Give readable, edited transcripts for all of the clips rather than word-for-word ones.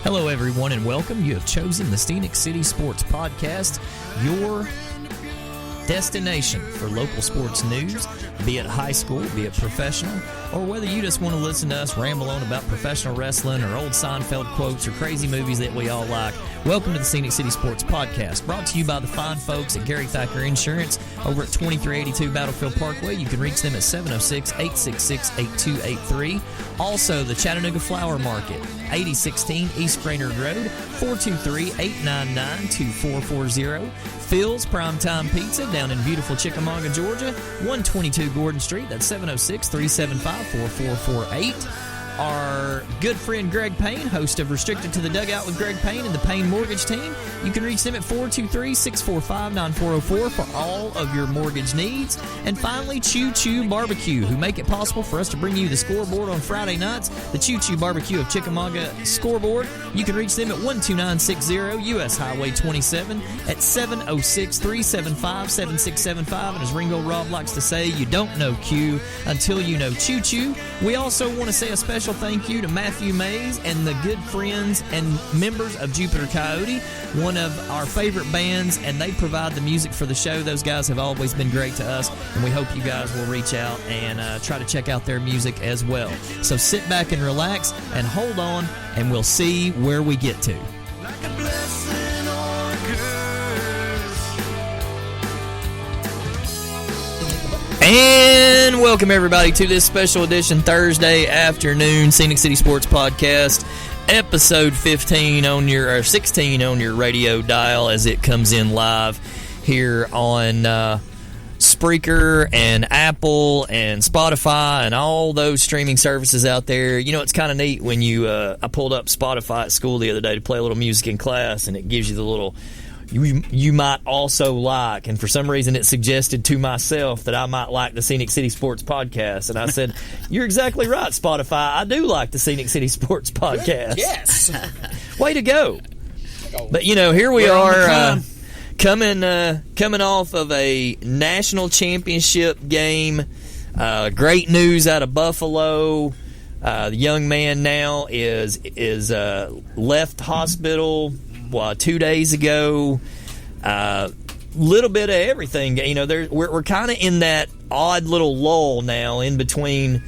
Hello, everyone, and welcome. You have chosen the Scenic City Sports Podcast, your destination for local sports news, be it high school, be it professional, or whether you just want to listen to us ramble on about professional wrestling or old Seinfeld quotes or crazy movies that we all like. Welcome to the Scenic City Sports Podcast, brought to you by the fine folks at Gary Thacker Insurance over at 2382 Battlefield Parkway. You can reach them at 706-866-8283. Also, the Chattanooga Flower Market, 8016 East Brainerd Road, 423-899-2440. Phil's Primetime Pizza down in beautiful Chickamauga, Georgia, 122 Gordon Street. That's 706-375-4448. Our good friend Greg Payne, host of Restricted to the Dugout with Greg Payne and the Payne Mortgage Team. You can reach them at 423-645-9404 for all of your mortgage needs. And finally, Choo Choo Barbecue, who make it possible for us to bring you the scoreboard on Friday nights. The Choo Choo Barbecue of Chickamauga scoreboard. You can reach them at 12960 U.S. Highway 27 at 706-375-7675. And as Ringo Robb likes to say, you don't know Q until you know Choo Choo. We also want to say a special thank you to Matthew Mays and the good friends and members of Jupiter Coyote, one of our favorite bands, and they provide the music for the show. Those guys have always been great to us, and we hope you guys will reach out and try to check out their music as well. So sit back and relax and hold on, and we'll see where we get to. Like a blessing or a curse. And welcome everybody to this special edition Thursday afternoon Scenic City Sports Podcast, episode 15 on your, or 16 on your radio dial as it comes in live here on Spreaker and Apple and Spotify and all those streaming services out there. You know, it's kind of neat when you, I pulled up Spotify at school the other day to play a little music in class, and it gives you the little, you might also like, and for some reason it suggested to myself that I might like the Scenic City Sports Podcast, and I said, you're exactly right, Spotify, I do like the Scenic City Sports Podcast. Yes. Way to go. But you know, here we are coming off of a national championship game. Great news out of Buffalo. The young man now is left hospital 2 days ago. Little bit of everything. You know, we're kind of in that odd little lull now in between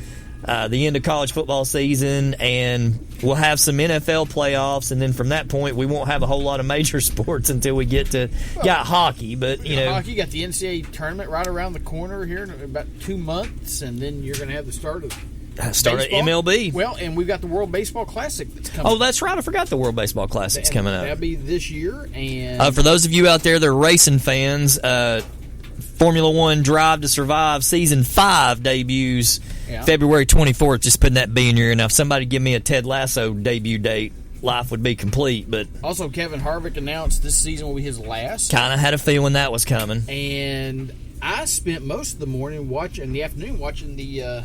the end of college football season, and we'll have some NFL playoffs, and then from that point we won't have a whole lot of major sports until we get to got hockey. But you know, hockey, you got the NCAA tournament right around the corner here in about 2 months, and then you're going to have the start of MLB. Well, and we've got the World Baseball Classic that's coming. Oh, that's right. I forgot the World Baseball Classic's coming up. That'll be this year. And for those of you out there that are racing fans, Formula One Drive to Survive Season 5 debuts February 24th. Just putting that B in your ear. Now, if somebody give me a Ted Lasso debut date, life would be complete. But also, Kevin Harvick announced this season will be his last. Kind of had a feeling that was coming. And I spent most of the morning watching the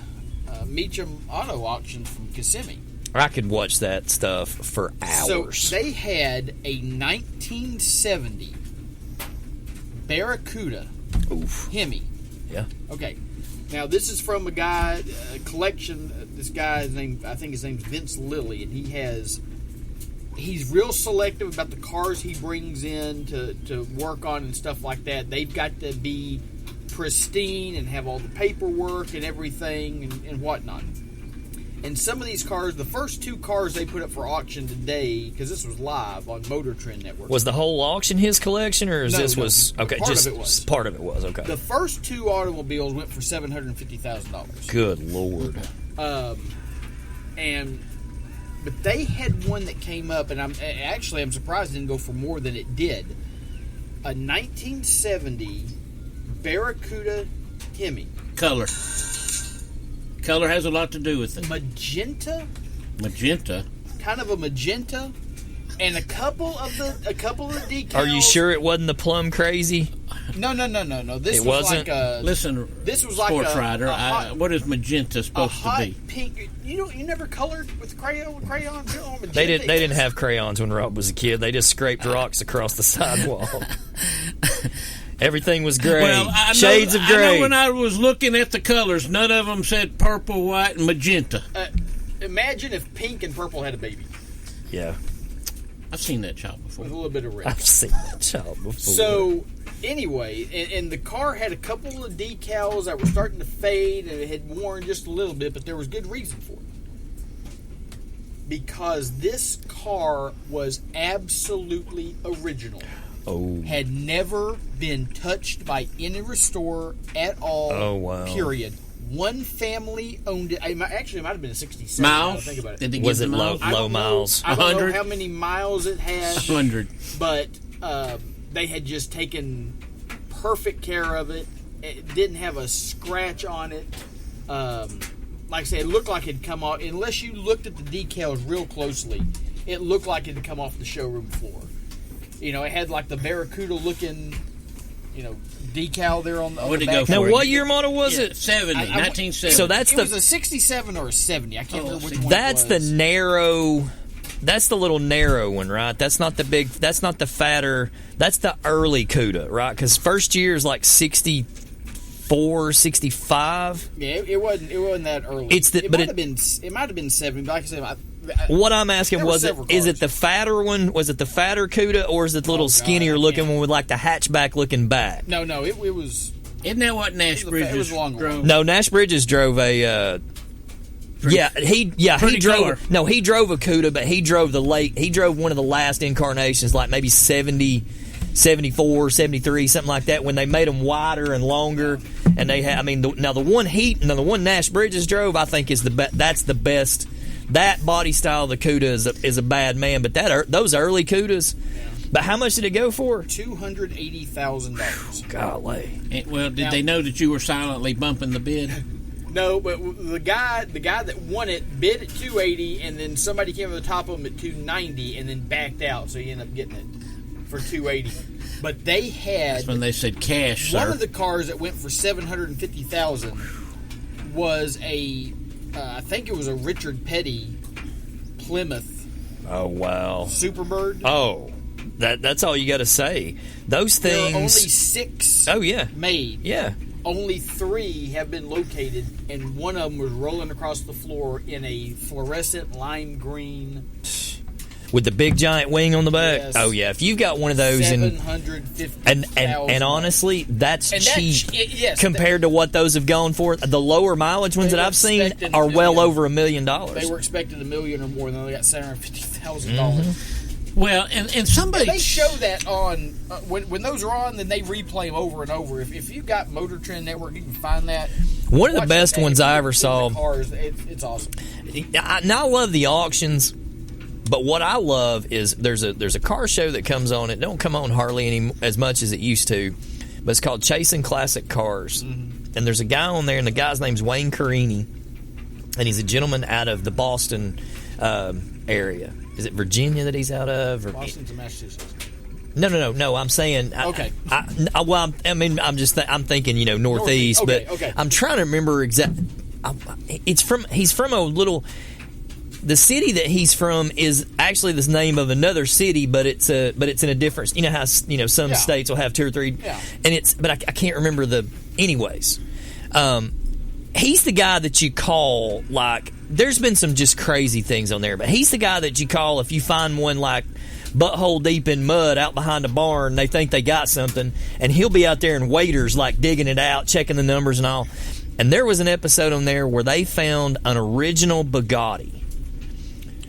Meacham Auto Auction from Kissimmee. I could watch that stuff for hours. So they had a 1970 Barracuda Hemi. Yeah. Okay. Now this is from a guy, a collection. This guy's name, I think his name's Vince Lilly, and he's real selective about the cars he brings in to work on and stuff like that. They've got to be pristine and have all the paperwork and everything and whatnot. And some of these cars, the first two cars they put up for auction today, because this was live on Motor Trend Network. Was the whole auction his collection, or is okay? Part just of it was. Part of it was okay. The first two automobiles went for $750,000. Good Lord. But they had one that came up, and I'm surprised it didn't go for more than it did. A 1970 Barracuda Hemi. Color has a lot to do with it. Magenta, kind of a magenta, and a couple of the decals. Are you sure it wasn't the plum crazy? No. This wasn't? This was like sports a rider. What is magenta supposed to be? Pink. You never colored with crayons. They didn't have crayons when Rob was a kid. They just scraped rocks across the sidewalk. Everything was gray. Well, Shades of gray. I know when I was looking at the colors, none of them said purple, white, and magenta. Imagine if pink and purple had a baby. Yeah. I've seen that chop before. with a little bit of red. I've seen that child before. So, anyway, and the car had a couple of decals that were starting to fade, and it had worn just a little bit, but there was good reason for it. Because this car was absolutely original. oh, Had never been touched by any restorer at all. Oh, wow. Period. One family owned it. Actually, it might have been a 67. now that I Miles? think about it. Did they Was give it the low- miles? I don't low know- miles? I don't know 100? how many miles it had, 100. but they had just taken perfect care of it. It didn't have a scratch on it. Like I said, it looked like it had come off. Unless you looked at the decals real closely, it looked like it had come off the showroom floor. You know, it had like the Barracuda looking, decal there on the. What'd the it go back. for? now it. what year model was Yeah, it? 70, I- 1970. So that's It the was a 67 or a 70. I can't remember which one. that's it the was. narrow. That's the little narrow one, right? That's not the big. That's not the fatter. That's the early CUDA, right? Because first year is like 64, 65. Yeah, it wasn't that early. It's the- it but might it- have been 70. But like I said, What I'm asking There were was it several is cars. it the fatter one? Was it the fatter CUDA or is it the little Oh, God, skinnier I looking can't. one with like the hatchback looking back? no, it was. Isn't that what Nash It was a Bridges long one. drove? No, Nash Bridges drove a. He pretty drove car. no he drove a CUDA, but he drove one of the last incarnations, like maybe 70, 74, 73, something like that, when they made them wider and longer. And they had, the one Nash Bridges drove, I think is that's the best. That body style of the CUDA is a bad man, but those early CUDAs. But how much did it go for? $280,000. Golly. Well, did Now- they know that you were silently bumping the bid? No, but the guy that won it bid at 280, and then somebody came over the top of him at 290, and then backed out, so he ended up getting it for 280. But they had That's when they said cash, one sir. of the cars that went for 750,000 was I think it was a Richard Petty Plymouth Oh wow. Superbird. Oh, that's all you got to say. Those There are only things. 6 Oh yeah. made. Yeah. Only 3 have been located, and one of them was rolling across the floor in a fluorescent lime green. With the big giant wing on the back. Yes. Oh yeah. If you've got one of those and honestly, that's cheap yes, compared to what those have gone for. The lower mileage ones They that were I've seen expecting are a well million. over $1 million. they were expecting $1 million or more, and they got $750,000. Well, and somebody... They show that on when those are on, then they replay them over and over. If you got Motor Trend Network, you can find that. One of the Watch best that. ones I ever In the saw. Cars, it's awesome. Now I love the auctions, but what I love is there's a car show that comes on. It don't come on hardly as much as it used to, but it's called Chasing Classic Cars. And there's a guy on there, and the guy's name's Wayne Carini, and he's a gentleman out of the Boston area. Is it Virginia that he's out of? Or, Boston to Massachusetts. No. I'm saying Okay. I'm thinking northeast, Okay, but okay. I'm trying to remember exactly. He's from a little. The city that he's from is actually the name of another city, but it's in a different. You know how some Yeah. states will have 2 or 3, Yeah. and I can't remember the. Anyways, he's the guy that you call. Like, there's been some just crazy things on there, but he's the guy that you call if you find one like butthole deep in mud out behind a barn. They think they got something, and he'll be out there in waders like digging it out, checking the numbers and all. And there was an episode on there where they found an original Bugatti.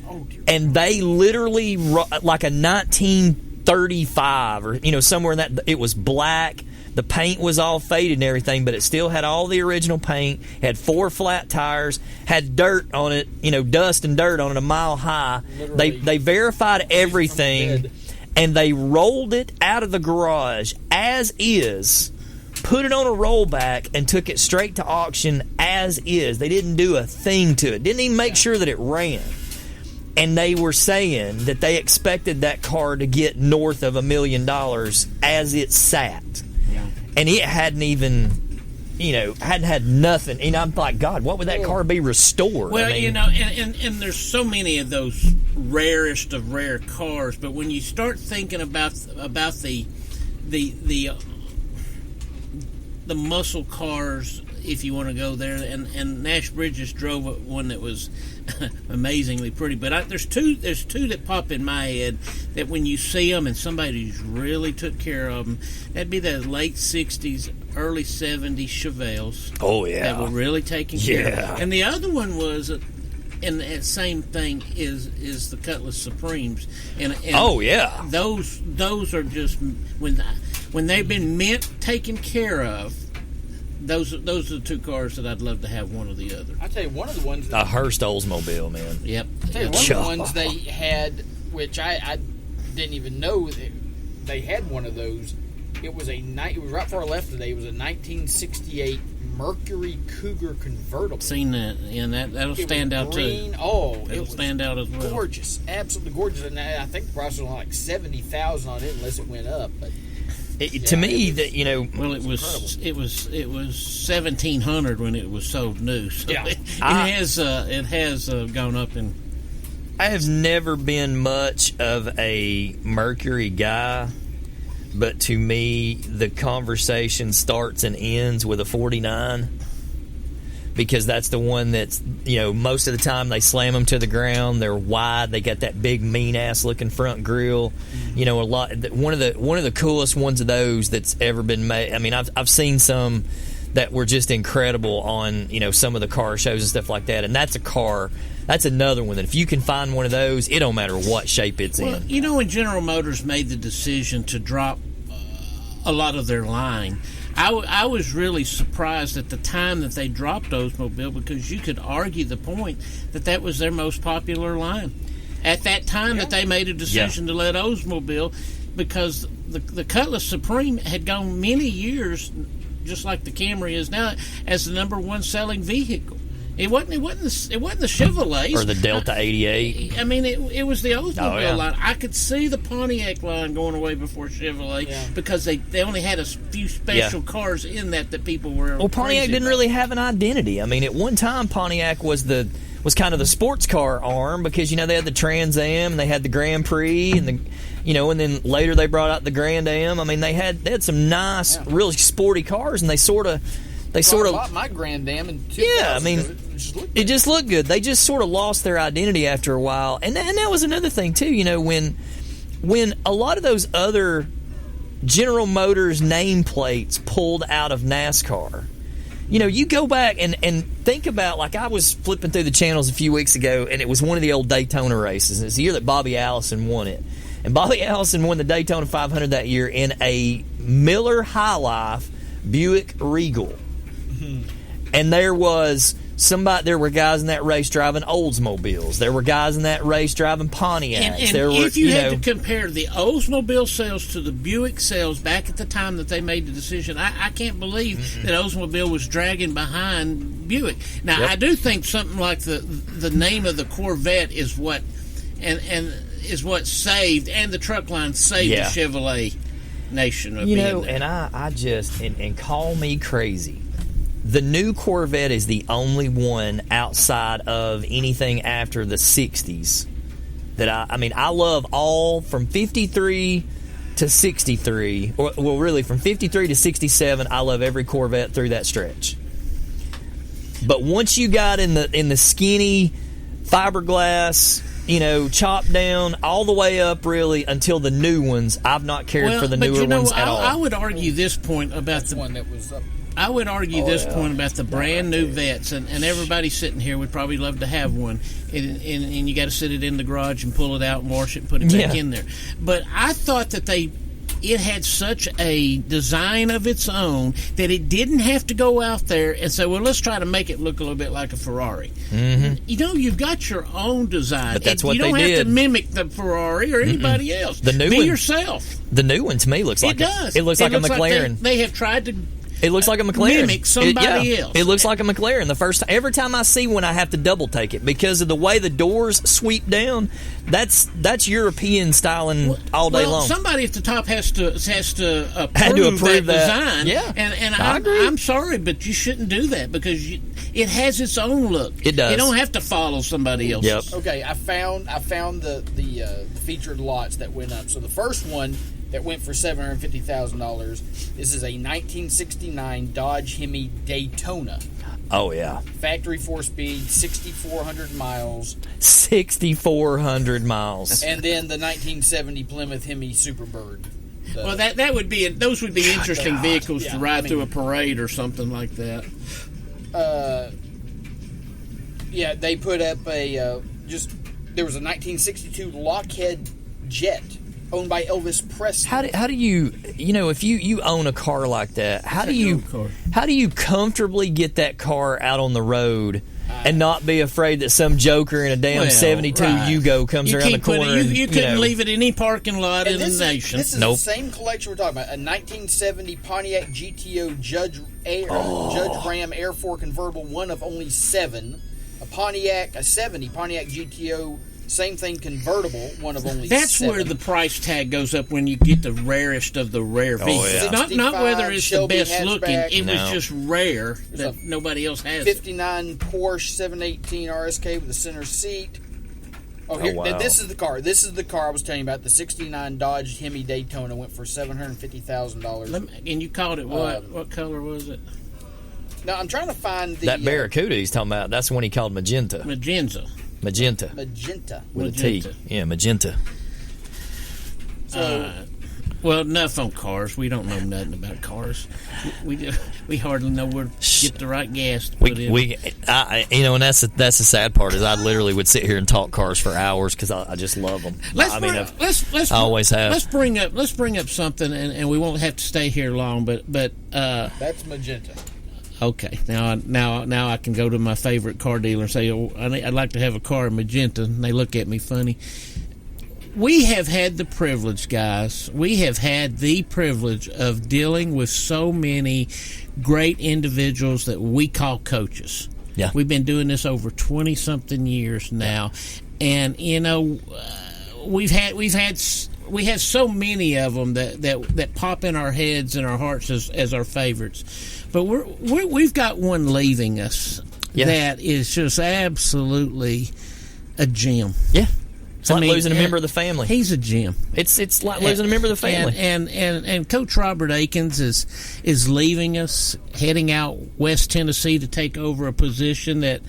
Oh, dear. And they literally, like a 1935 or somewhere in that, it was black. The paint was all faded and everything, but it still had all the original paint. Had 4 flat tires. Had dirt on it, dust and dirt on it a mile high. Literally. They verified everything, bed. and they rolled it out of the garage as is. Put it on a rollback and took it straight to auction as is. They didn't do a thing to it. Didn't even make sure that it ran. And they were saying that they expected that car to get north of $1 million as it sat. Yeah. And it hadn't even, hadn't had nothing. And I'm like, God, what would that car be restored? Well, I mean, and there's so many of those rarest of rare cars, but when you start thinking about the muscle cars, if you want to go there. And Nash Bridges drove one that was amazingly pretty. But there's two that pop in my head that when you see them and somebody's really took care of them, that'd be the late 60s, early 70s Chevelles. Oh, yeah. That were really taken care Yeah. of. And the other one was, and that same thing is the Cutlass Supremes. And Oh, yeah. Those are just, when they've been taken care of, those are the two cars that I'd love to have, one or the other. I tell you, one of the ones. A Hearst Oldsmobile, man. Yep. I tell you, one of the ones they had, which I didn't even know that they had one of those. It was right before I left today. It was a 1968 Mercury Cougar convertible. Seen that, and that'll stand out green. too. Oh, It'll stand out as well. Gorgeous, absolutely gorgeous. And I think the price was like $70,000 on it, unless it went up. But To me, that well, it was incredible. it was $1,700 when it was sold new. So Yeah. it has gone up in. I have never been much of a Mercury guy, but to me, the conversation starts and ends with a 49 because that's the one that's, most of the time they slam them to the ground. They're wide. They got that big, mean-ass looking front grille. A lot. One of the coolest ones of those that's ever been made. I mean, I've seen some that were just incredible on, some of the car shows and stuff like that. And that's a car. That's another one that if you can find one of those, it don't matter what shape it's in. When General Motors made the decision to drop a lot of their line, I was really surprised at the time that they dropped Oldsmobile, because you could argue the point that was their most popular line at that time that they made a decision to let Oldsmobile, because the Cutlass Supreme had gone many years, just like the Camry is now, as the number one selling vehicle. It wasn't the Chevrolet or the Delta 88. I mean, it was the Oldsmobile line. I could see the Pontiac line going away before Chevrolet because they only had a few special cars in that people were. Well, Pontiac didn't really have an identity. I mean, at one time, Pontiac was kind of the sports car arm because they had the Trans Am and they had the Grand Prix and and then later they brought out the Grand Am. I mean, they had some nice, really sporty cars, and they sort of. bought my Grand Am in 2000. Yeah, I mean, it just looked good. They just sort of lost their identity after a while, and that was another thing too. When a lot of those other General Motors nameplates pulled out of NASCAR, you go back and think about, like, I was flipping through the channels a few weeks ago, and it was one of the old Daytona races. It's the year that Bobby Allison won it, and Bobby Allison won the Daytona 500 that year in a Miller High Life Buick Regal. And there were guys in that race driving Oldsmobiles. There were guys in that race driving Pontiacs. And if you had to compare the Oldsmobile sales to the Buick sales back at the time that they made the decision, I can't believe that Oldsmobile was dragging behind Buick. Now, I do think something like the name of the Corvette is what is what saved, and the truck line saved the Chevrolet nation of being there. And I just and call me crazy. The new Corvette is the only one outside of anything after the 60s that I love all from 53 to 63, or well, really from 53 to 67. I love every Corvette through that stretch. But once you got in the skinny fiberglass, chopped down all the way up, really, until the new ones, I've not cared for the newer ones at all. I would argue this point about the one that was up. I would argue point about the brand new Vets, and everybody sitting here would probably love to have one, and you got to sit it in the garage and pull it out and wash it and put it back in there. But I thought that it had such a design of its own that it didn't have to go out there and say, well, let's try to make it look a little bit like a Ferrari. Mm-hmm. You've got your own design. But that's what they did. You don't have to mimic the Ferrari or anybody else. The new Be one, yourself. The new one, to me, looks like it looks like a McLaren. They have tried to... It looks like a McLaren. Mimic somebody else. It looks like a McLaren. Every time I see one, I have to double take it because of the way the doors sweep down. that's European styling all day long. Somebody at the top has to Had to approve that design. Yeah, and I agree. I'm sorry, but you shouldn't do that because it has its own look. It does. You don't have to follow somebody else's. Yep. Okay, I found the featured lots that went up. So the first one that went for $750,000. This is a 1969 Dodge Hemi Daytona. Oh yeah, Factory 4-speed, 6,400 miles. 6,400 miles. And then the 1970 Plymouth Hemi Superbird. Well, that would be those would be interesting vehicles to ride through a parade or something like that. Yeah, they put up there was a 1962 Lockheed Jet owned by Elvis Presley. How do you if you own a car like that, how do you comfortably get that car out on the road and not be afraid that some joker in a damn 72 Yugo comes around the corner? You couldn't leave it in any parking lot in the nation. This is the same collection we're talking about. A 1970 Pontiac GTO Judge Ram Air 4 convertible, one of only 7. A 70 Pontiac GTO, same thing, convertible, one of only 7. That's where the price tag goes up when you get the rarest of the rare vehicles. Not whether it's Shelby the best looking. It was just rare There's that nobody else has. 59 Porsche 718 RSK with a center seat. Wow. This is the car. This is the car I was telling you about. The 69 Dodge Hemi Daytona went for $750,000. And you called it what? What color was it? No, I'm trying to find the... That Barracuda he's talking about, that's the one he called Magenta. Magenta. With a T. Yeah, Magenta. Well, enough on cars. We don't know nothing about cars. We hardly know where to get the right gas to put in. And that's the sad part is I literally would sit here and talk cars for hours because I just love them. I always have. Let's bring up something, and we won't have to stay here long. But that's Magenta. Okay, now I can go to my favorite car dealer and say, I'd like to have a car in Magenta, and they look at me funny. We have had the privilege, guys. We have had the privilege of dealing with so many great individuals that we call coaches. Yeah, we've been doing this over 20-something years now, and we have so many of them that pop in our heads and our hearts as our favorites. But we've got one leaving us that is just absolutely a gem. Yeah. It's like losing a member of the family. He's a gem. It's like losing a member of the family. And Coach Robert Akins is leaving us, heading out West Tennessee to take over a position that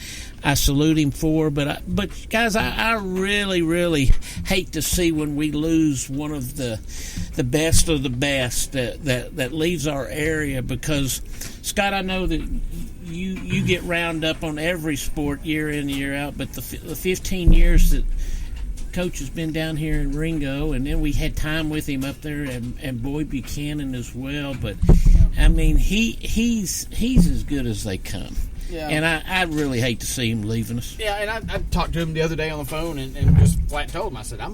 I salute him for. But guys, I really, really hate to see when we lose one of the best of the best that leaves our area, because Scott, I know that you get round up on every sport year in year out, but the 15 years that Coach has been down here in Ringo, and then we had time with him up there, and Boyd Buchanan as well. But I mean, he's as good as they come. Yeah. And I really hate to see him leaving us. Yeah, and I talked to him the other day on the phone and just flat told him, I said, I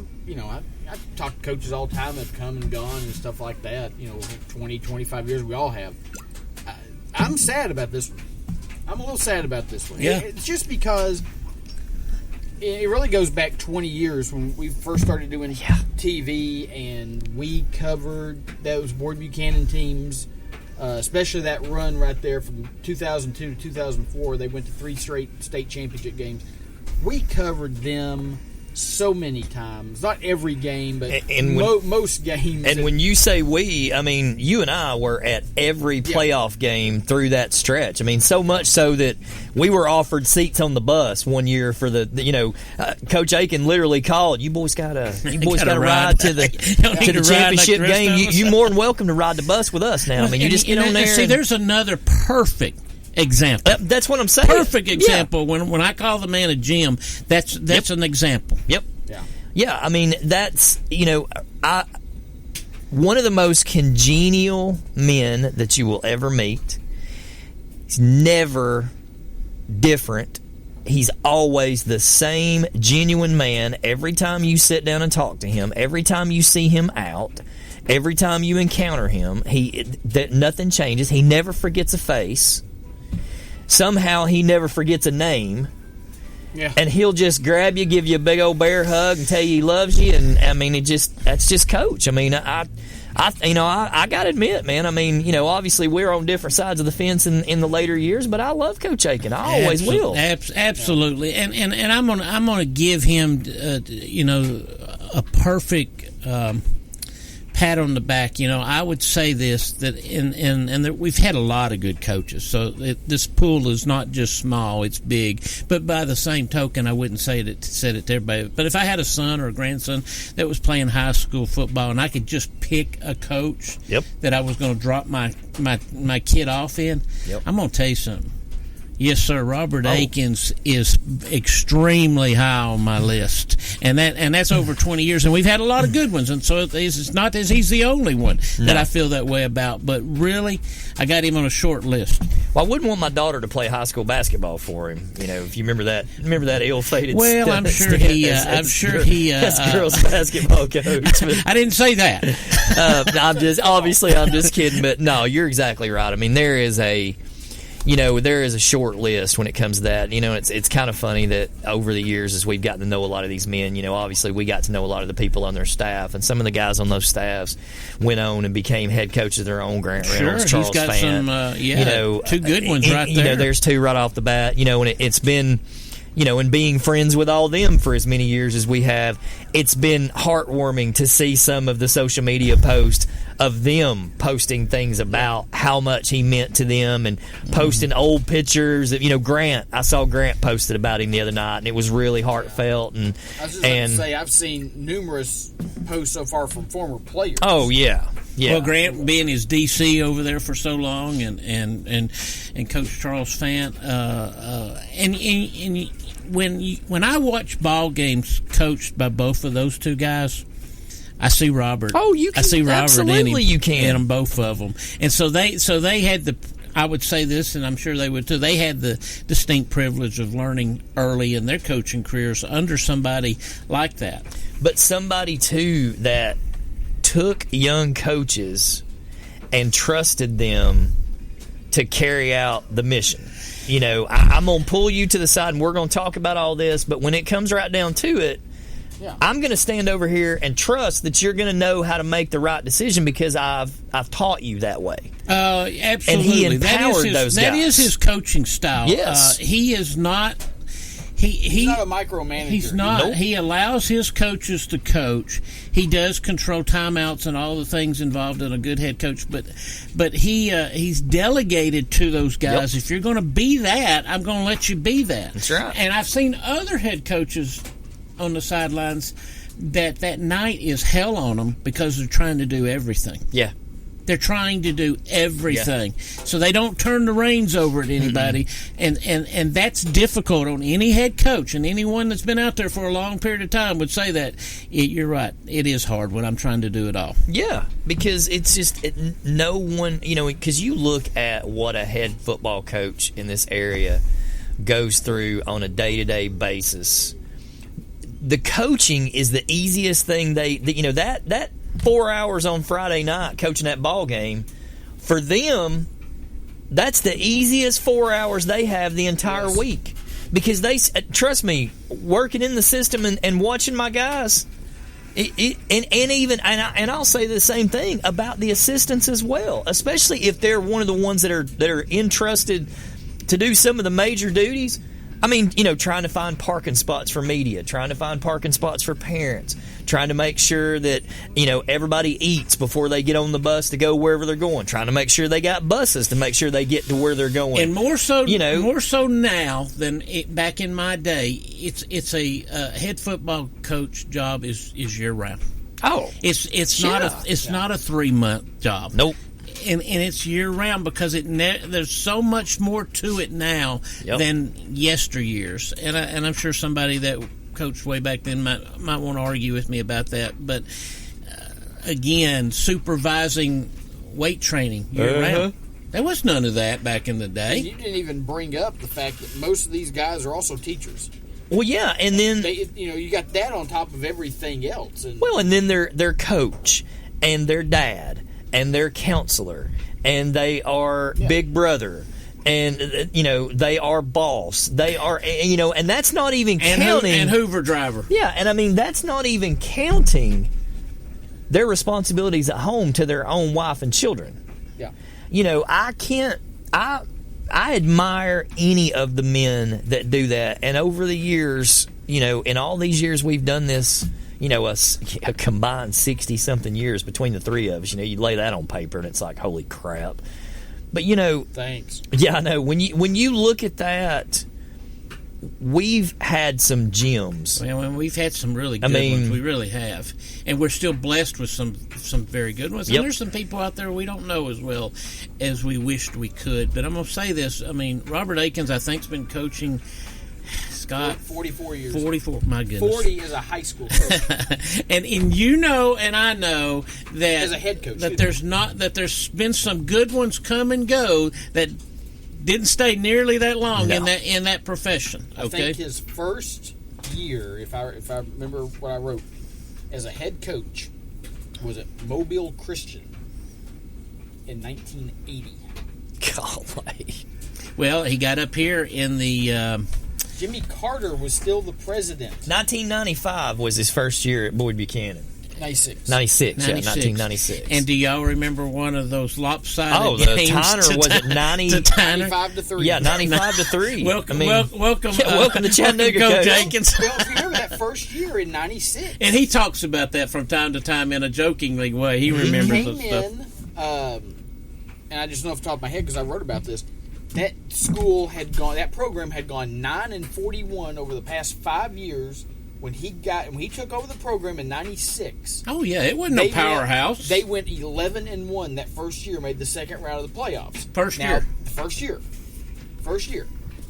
talk to coaches all the time that have come and gone and stuff like that. 20, 25 years, we all have. I'm sad about this one. I'm a little sad about this one. Yeah. It's just because it really goes back 20 years when we first started doing TV, and we covered those Boyd Buchanan teams, especially that run right there from 2002 to 2004. They went to 3 straight state championship games. We covered them so many times. Not every game, but most games. And when you say we, I mean, you and I were at every playoff game through that stretch. I mean, so much so that we were offered seats on the bus one year for Coach Aiken literally called, you boys got to ride to the championship game. You more than welcome to ride the bus with us now. I mean, you just get on there. See, there's another perfect example. That's what I'm saying. Perfect example. Yeah. When I call the man a gem, that's an example. Yep. Yeah. I mean, that's one of the most congenial men that you will ever meet. He's never different. He's always the same genuine man. Every time you sit down and talk to him, every time you see him out, every time you encounter him, nothing changes. He never forgets a face. Somehow he never forgets a name. Yeah. And he'll just grab you, give you a big old bear hug, and tell you he loves you. And I mean, that's just Coach. I mean, I got to admit, man. I mean, obviously we're on different sides of the fence in the later years, but I love Coach Aiken. I always will. Absolutely. And I'm gonna give him, a perfect pat on the back. I would say this, that we've had a lot of good coaches. So this pool is not just small; it's big. But by the same token, I wouldn't said it to everybody. But if I had a son or a grandson that was playing high school football, and I could just pick a coach that I was going to drop my kid off in, I'm going to tell you something. Yes, sir. Robert Akins is extremely high on my list, and that's over 20 years, and we've had a lot of good ones. And so it's not as he's the only one that I feel that way about. But really, I got him on a short list. Well, I wouldn't want my daughter to play high school basketball for him. If you remember that ill-fated. Well, I'm sure he. As girls basketball coach. I didn't say that. I'm just kidding. But no, you're exactly right. I mean, there is a short list when it comes to that. It's kind of funny that over the years, as we've gotten to know a lot of these men, obviously we got to know a lot of the people on their staff, and some of the guys on those staffs went on and became head coaches of their own. Grant Reynolds, Charles he's got Fant, two good ones right there. There's two right off the bat. And it's been. And being friends with all them for as many years as we have, it's been heartwarming to see some of the social media posts of them posting things about how much he meant to them and posting old pictures of, Grant. I saw Grant posted about him the other night, and it was really heartfelt. And I was just about to say, I've seen numerous posts so far from former players. Oh, yeah. Yeah. Well, Grant being his DC over there for so long, and Coach Charles Fant, and when I watch ball games coached by both of those two guys, I see Robert. Oh, you can. I see Robert Absolutely, you can. in them, both of them, and so they had the. I would say this, and I'm sure they would too. They had the distinct privilege of learning early in their coaching careers under somebody like that. But somebody too that took young coaches and trusted them to carry out the mission. I'm going to pull you to the side and we're going to talk about all this, but when it comes right down to it, I'm going to stand over here and trust that you're going to know how to make the right decision because I've taught you that way. Absolutely. And he empowered those guys. That is his coaching style. Yes. He is not... He's not a micromanager. He's not. Nope. He allows his coaches to coach. He does control timeouts and all the things involved in a good head coach. But he's delegated to those guys. If you're going to be that, I'm going to let you be that. That's right. And I've seen other head coaches on the sidelines that night is hell on them because they're trying to do everything. Yeah. They're trying to do everything. So they don't turn the reins over at anybody. And that's difficult on any head coach. And anyone that's been out there for a long period of time would say that. You're right. It is hard when I'm trying to do it all. Yeah, because it's just no one, because you look at what a head football coach in this area goes through on a day-to-day basis. The coaching is the easiest thing that 4 hours on Friday night coaching that ball game, for them, that's the easiest 4 hours they have the entire week. Because they, trust me, working in the system and watching my guys, and I'll say the same thing about the assistants as well, especially if they're one of the ones that are entrusted to do some of the major duties. I mean, trying to find parking spots for media, trying to find parking spots for parents, trying to make sure that, everybody eats before they get on the bus to go wherever they're going, trying to make sure they got buses to make sure they get to where they're going. And more so now than back in my day, it's a head football coach job is year round. Oh, it's not a 3-month job. Nope. And it's year round because there's so much more to it now than yesteryears. And I'm sure somebody that coached way back then might want to argue with me about that. But again, supervising weight training year round. There was none of that back in the day. And you didn't even bring up the fact that most of these guys are also teachers. Well, yeah, and then you got that on top of everything else. And then their coach and their dad and their counselor, and they are big brother, And, they are boss. They are, and that's not even And counting. and Hoover driver. Yeah, and I mean, that's not even counting their responsibilities at home to their own wife and children. Yeah. I admire any of the men that do that. And over the years, in all these years we've done this, a combined 60-something years between the three of us, you lay that on paper and it's like, holy crap. But, Thanks. Yeah, I know. When you look at that, we've had some gems. Well, and we've had some really good ones. We really have. And we're still blessed with some very good ones. Yep. And there's some people out there we don't know as well as we wished we could. But I'm going to say this. I mean, Robert Akins, I think, has been coaching, Scott, 44 years. 44. My goodness. 40 is a high school coach. and and I know that As a head coach, that there's been some good ones come and go that didn't stay nearly that long No. in that profession. I Okay. think his first year, if I remember what I wrote, as a head coach, was at Mobile Christian in 1980. Golly. Well, he got up here in the. Jimmy Carter was still the president. 1995 was his first year at Boyd Buchanan. 96. 96, yeah, 96. 1996. And do y'all remember one of those lopsided Oh, the games? Tyner, was it 90? To Tyner? 95 to 3. Yeah, 95-3. Welcome, welcome, welcome to Chattanooga, Go Coach. Jenkins. Well, if you remember that first year in 96. And he talks about that from time to time in a jokingly way. He remembers Came those stuff. in, and I just know off the top of my head because I wrote about this. That school that program had gone 9-41 over the past 5 years. When he took over the program in 96. Oh yeah, it wasn't no powerhouse. They went 11-1 that first year, made the second round of the playoffs. First year.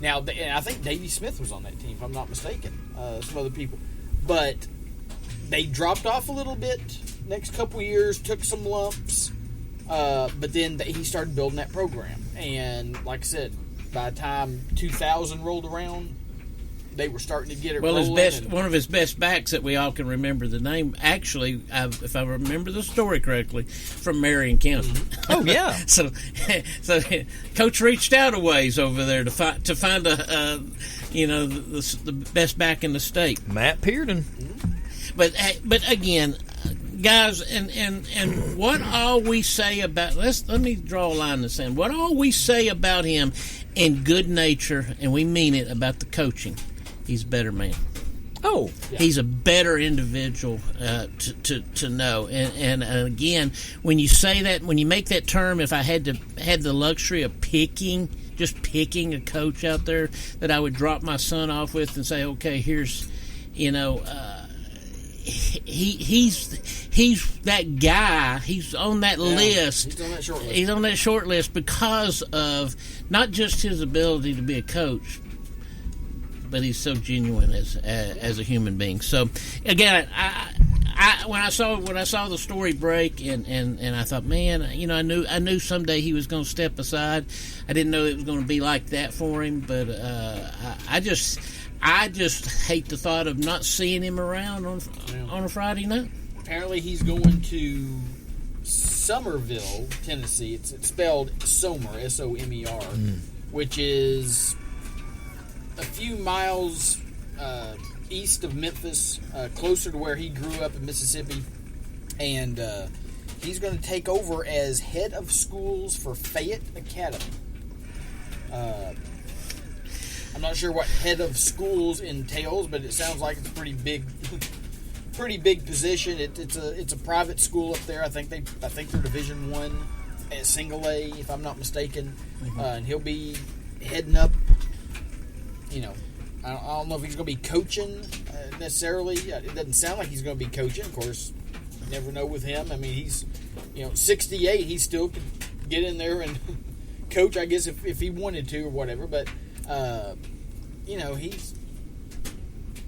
Now, and I think Davey Smith was on that team, if I'm not mistaken. Some other people, but they dropped off a little bit. Next couple years, took some lumps, but then he started building that program. And like I said, by the time 2000 rolled around, they were starting to get it rolling. One of his best backs that we all can remember the name, actually, if I remember the story correctly, from Marion County. Oh, yeah. so Coach reached out a ways over there to find the best back in the state. Matt Pearden. But again, guys, and what all we say about let me draw a line in the sand. What all we say about him in good nature, and we mean it about the coaching. He's a better man. Oh, yeah. He's a better individual to know. And again, when you say that, when you make that term, if I had the luxury of picking a coach out there that I would drop my son off with and say, okay, here's, he's that guy. He's on that list. He's on that short list. He's on that short list because of not just his ability to be a coach, but he's so genuine as a human being. So again, I when I saw the story break and I thought, man, I knew someday he was going to step aside. I didn't know it was going to be like that for him, but I just hate the thought of not seeing him around on a Friday night. Apparently, he's going to Somerville, Tennessee. It's spelled Somer, S-O-M-E-R, which is a few miles east of Memphis, closer to where he grew up in Mississippi. And he's going to take over as head of schools for Fayette Academy. I'm not sure what head of schools entails, but it sounds like it's a pretty big position. It's a private school up there. I think they're Division I at Single A, if I'm not mistaken. And he'll be heading up. I don't know if he's going to be coaching necessarily. It doesn't sound like he's going to be coaching. Of course, you never know with him. I mean, he's 68. He still could get in there and coach, I guess, if he wanted to or whatever. But I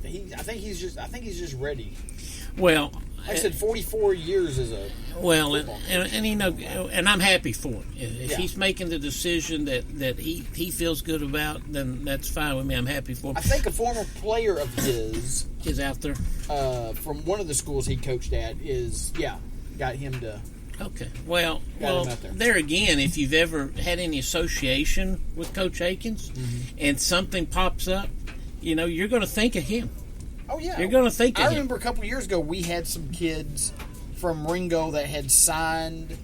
think he's just ready. Well, Like I said, 44 years as a and I'm happy for him. If Yeah. he's making the decision that he feels good about, then that's fine with me. I'm happy for him. I think a former player of his Is out there. from one of the schools he coached at got him to Okay. Well, Got him out there. there again, if you've ever had any association with Coach Akins and something pops up, you're going to think of him. Oh, yeah. You're going to think of I him. remember a couple years ago we had some kids from Ringo that had signed,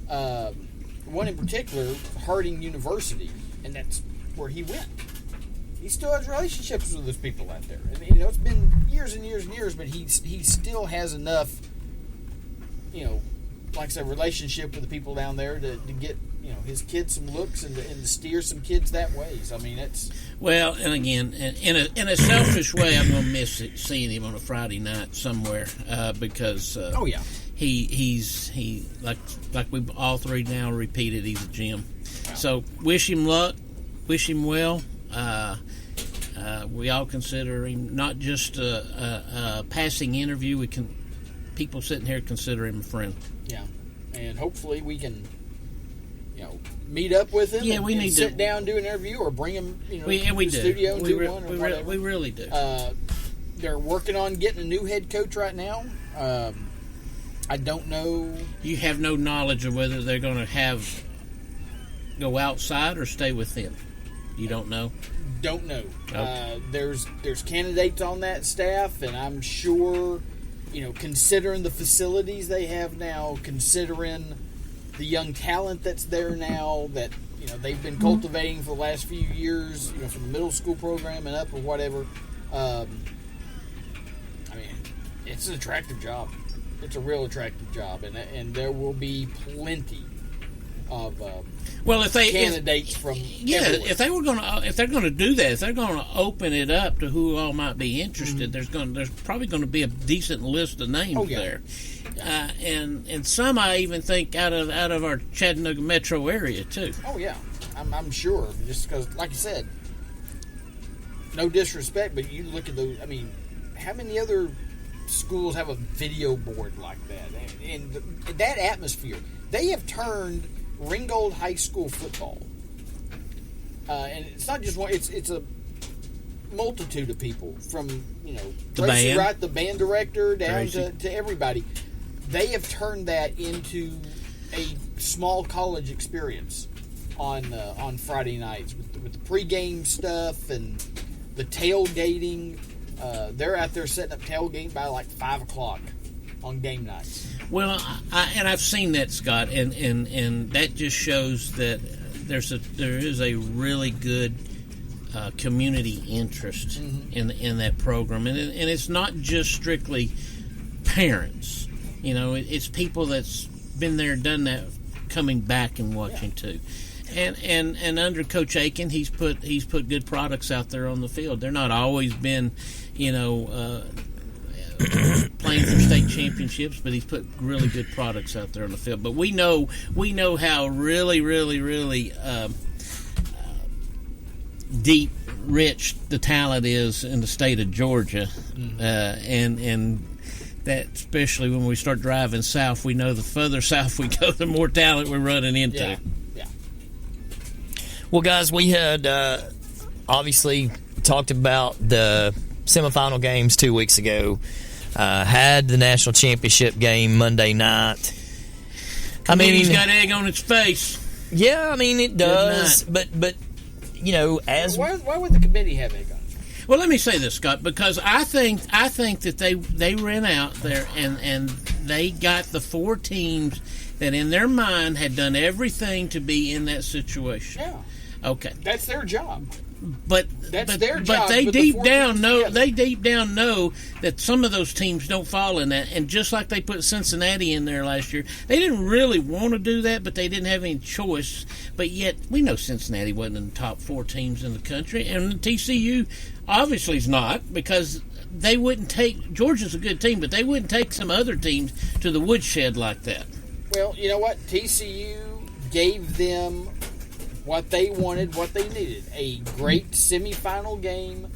one in particular, Harding University, and that's where he went. He still has relationships with those people out there. And, it's been years and years and years, but he still has enough, like I said, relationship with the people down there to get, his kids some looks and to steer some kids that way. So, I mean, it's... Well, and again, in a selfish way, I'm going to miss seeing him on a Friday night somewhere because... oh, yeah. He like we all three now repeated, he's a gem. Wow. So wish him luck, wish him well. We all consider him not just a passing interview. People sitting here consider him a friend. Yeah, and hopefully we can, meet up with him. Yeah, and, we need sit to down, do an interview, or bring him, to we the do. studio and we do re- one. Or we, whatever. we really do. They're working on getting a new head coach right now. I don't know. You have no knowledge of whether they're going to go outside or stay within. You don't know? Don't know. Okay. There's candidates on that staff, and I'm sure, considering the facilities they have now, considering the young talent that's there now that, they've been cultivating for the last few years, from the middle school program and up or whatever. I mean, it's an attractive job. It's a real attractive job, and there will be plenty of candidates from everywhere. If they're going to do that, if they're going to open it up to who all might be interested, there's probably going to be a decent list of names there, and some I even think out of our Chattanooga metro area too. Oh yeah, I'm sure. Just because, like I said, no disrespect, but you look at those. I mean, how many other schools have a video board like that? And that atmosphere, they have turned Ringgold High School football, and it's not just one. It's a multitude of people from Tracy Wright, the band director, down to everybody. They have turned that into a small college experience on Friday nights with the pregame stuff and the tailgating. They're out there setting up tailgate by like 5 o'clock on game nights. Well, I've seen that, Scott, and that just shows that there is a really good community interest in that program, and it's not just strictly parents. It's people that's been there, done that, coming back and watching too. And under Coach Aiken, he's put good products out there on the field. They're not always been, playing for state championships, but he's put really good products out there on the field. But we know how really, really, really deep, rich the talent is in the state of Georgia, and that especially when we start driving south, we know the further south we go, the more talent we're running into. Yeah. Well, guys, we had obviously talked about the semifinal games 2 weeks ago. Had the national championship game Monday night. He's got egg on its face. Yeah, I mean it does, but as why would the committee have egg on its face? Well, let me say this, Scott, because I think that they ran out there and they got the 4 teams that in their mind had done everything to be in that situation. Yeah. Okay. That's their job. But their job. But they the deep 4 down teams know together. they deep down know that some of those teams don't fall in that. And just like they put Cincinnati in there last year, they didn't really want to do that, but they didn't have any choice. But yet we know Cincinnati wasn't in the top 4 teams in the country, and TCU obviously is not, because they wouldn't take Georgia's a good team, but they wouldn't take some other teams to the woodshed like that. Well, you know what? TCU gave them what they wanted, what they needed. A great semifinal game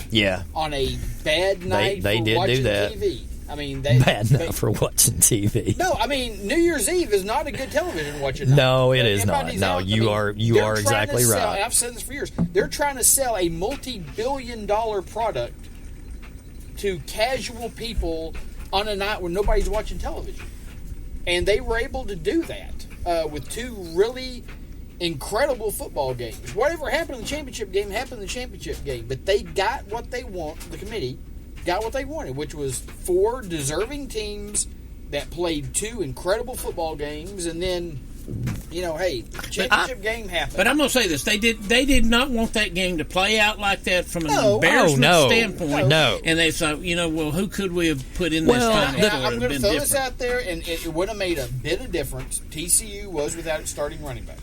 on a bad night they for did watching do that. TV. I mean, bad night for watching TV. No, I mean, New Year's Eve is not a good television watching night. No, it is not. Everybody's No, out. you are exactly sell, right. and I've said this for years. They're trying to sell a multi-billion-dollar product to casual people on a night when nobody's watching television. And they were able to do that with two really incredible football games. Whatever happened in the championship game happened in the championship game. But they got what they want. The committee got what they wanted, which was 4 deserving teams that played 2 incredible football games, and then, hey, championship game happened. But I'm going to say this: they did not want that game to play out like that from an embarrassment standpoint. No. And they thought, well, who could we have put in this final? I'm going to throw this out there, and it would have made a bit of difference. TCU was without its starting running back.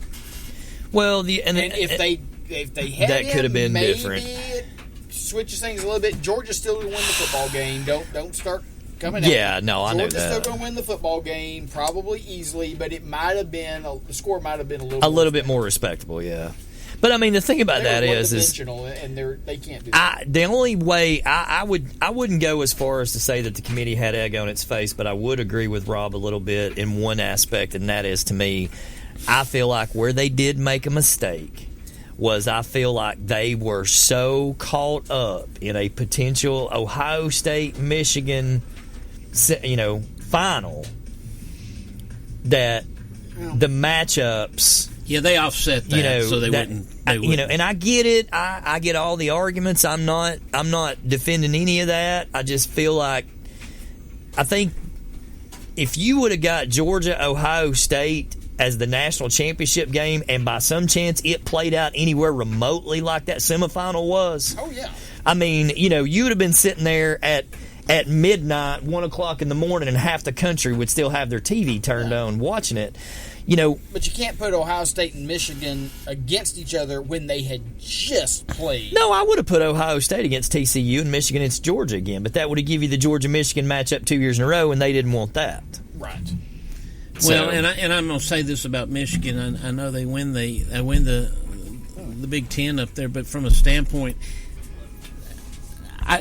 Well, if they had that could have been maybe different. It switches things a little bit. Georgia's still going to win the football game. Don't start coming out. Yeah, no, I know that. Georgia's still going to win the football game, probably easily, but it might have been the score might have been a little bit more respectable. Yeah, but I mean the thing about that is and they can't do that. The only way I wouldn't go as far as to say that the committee had egg on its face, but I would agree with Rob a little bit in one aspect, and that is, to me, I feel like where they did make a mistake was I feel like they were so caught up in a potential Ohio State Michigan final that the matchups they offset that so they wouldn't. And I get it. I get all the arguments. I'm not defending any of that. I just feel like I think if you would have got Georgia Ohio State as the national championship game, and by some chance it played out anywhere remotely like that semifinal was. Oh yeah. I mean, you would have been sitting there at midnight, 1 o'clock in the morning, and half the country would still have their TV turned on watching it. But you can't put Ohio State and Michigan against each other when they had just played. No, I would have put Ohio State against TCU and Michigan against Georgia again, but that would have given you the Georgia-Michigan matchup 2 years in a row, and they didn't want that. Right. Well, and I'm going to say this about Michigan. I know they win the Big Ten up there, but from a standpoint,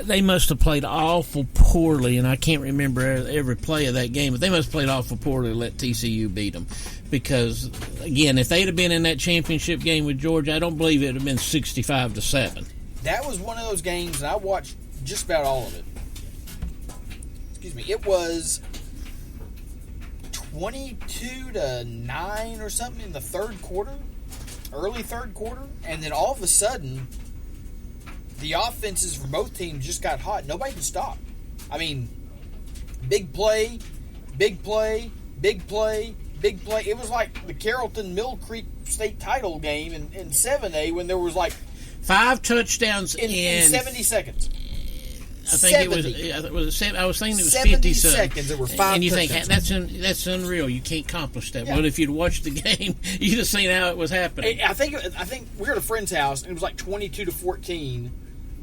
they must have played awful poorly, and I can't remember every play of that game, but they must have played awful poorly to let TCU beat them. Because, again, if they'd have been in that championship game with Georgia, I don't believe it would have been 65-7. That was one of those games, and I watched just about all of it. Excuse me. It was 22-9 or something in the third quarter, early third quarter, and then all of a sudden, the offenses for both teams just got hot. Nobody could stop. I mean, big play, big play, big play, big play. It was like the Carrollton Mill Creek State title game in 7A when there was like 5 touchdowns in 70 seconds. I think 70. I was thinking it was 70 50 seconds. There were 5 and you touchdowns. think that's unreal. You can't accomplish that. Yeah. But if you'd watched the game, you'd have seen how it was happening. I think we were at a friend's house and it was like 22-14,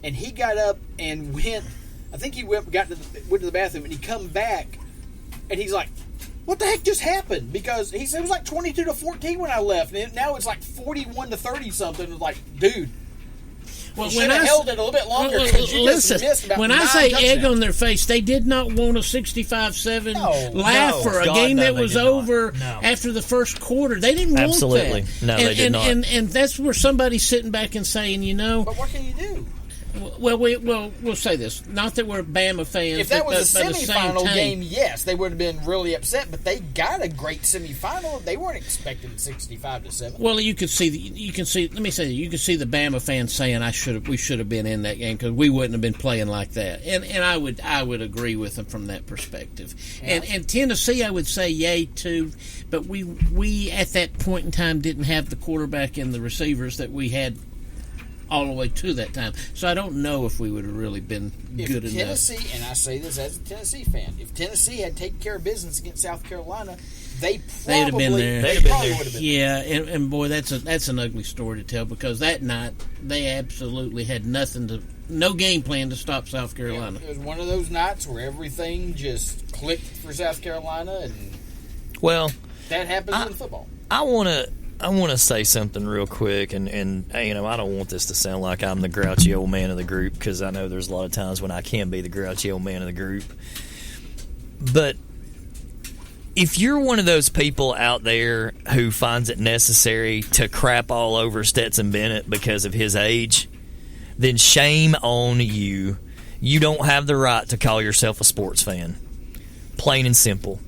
and he got up and went. I think he went to the bathroom and he come back and he's like, "What the heck just happened?" Because he said it was like 22-14 when I left, and now it's like 41-30 something. It was like, dude. Well, when I held it a little bit longer, when I say egg on their face, they did not want a 65-7 laugh for a game that was over after the first quarter. They didn't want that. No, they did not. And that's where somebody's sitting back and saying, But what can you do? Well, we'll say this. Not that we're Bama fans. If that was a but semifinal game, yes, they would have been really upset. But they got a great semifinal. They weren't expecting 65-7. Well, you could see. Let me say, you could see the Bama fans saying, we should have been in that game because we wouldn't have been playing like that." And I would agree with them from that perspective. Yeah. And Tennessee, I would say yay too. But we at that point in time didn't have the quarterback and the receivers that we had all the way to that time. So I don't know if we would have really been good enough. Tennessee, and I say this as a Tennessee fan, if Tennessee had taken care of business against South Carolina, they'd have been there. They probably would have been there. Yeah, and boy, that's an ugly story to tell because that night they absolutely had no game plan to stop South Carolina. Yeah, it was one of those nights where everything just clicked for South Carolina, and that happens in football. I want to say something real quick, and I don't want this to sound like I'm the grouchy old man of the group because I know there's a lot of times when I can be the grouchy old man of the group. But if you're one of those people out there who finds it necessary to crap all over Stetson Bennett because of his age, then shame on you. You don't have the right to call yourself a sports fan. Plain and simple.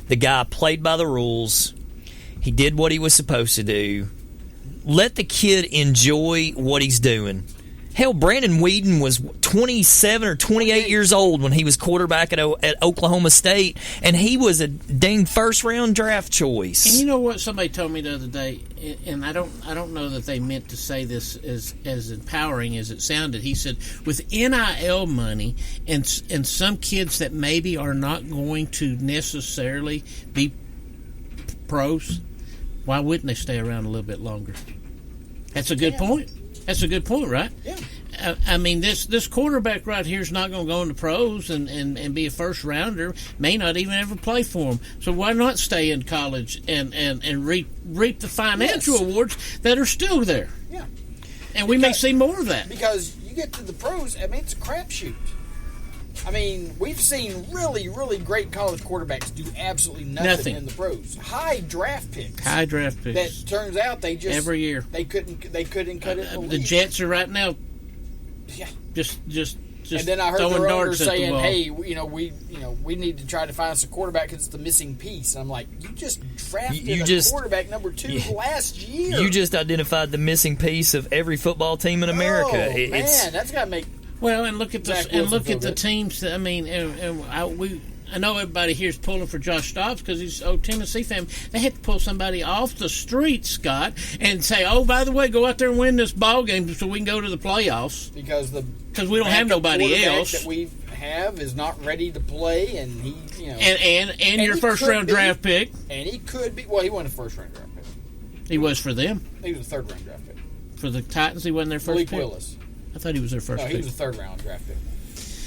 The guy played by the rules. He did what he was supposed to do. Let the kid enjoy what he's doing. Hell, Brandon Whedon was 27 or 28 years old when he was quarterback at Oklahoma State, and he was a dang first-round draft choice. And you know what? Somebody told me the other day, and I don't know that they meant to say this as empowering as it sounded. He said, with NIL money and some kids that maybe are not going to necessarily be pros, why wouldn't they stay around a little bit longer? That's a good point. That's a good point, right? Yeah. I mean, this quarterback right here is not going to go into pros and be a first rounder. May not even ever play for him. So why not stay in college and reap the financial awards that are still there? Yeah. And we may see more of that. Because you get to the pros, I mean, it's a crapshoot. I mean, we've seen really, really great college quarterbacks do absolutely nothing in the pros. High draft picks. That turns out they just every year they couldn't cut it. The Jets are right now. Yeah. Just. And then I heard throwing their owner darts at the saying, wall. "Hey, we need to try to find us a quarterback because it's the missing piece." And I'm like, "You just drafted a quarterback number 2 last year. You just identified the missing piece of every football team in America. Oh, man, that's got to make." Well, and look at the teams. I mean, I know everybody here's pulling for Josh Dobbs because he's an old Tennessee fan. They had to pull somebody off the street, Scott, and say, "Oh, by the way, go out there and win this ball game so we can go to the playoffs." Because we don't have nobody else that we have is not ready to play, and he, and your first round draft pick, and he could be. Well, he wasn't a first round draft pick. He was for them. He was a third round draft pick For the Titans. He wasn't their first Malik pick. Willis. I thought he was their first pick. No, he was a third round draft pick.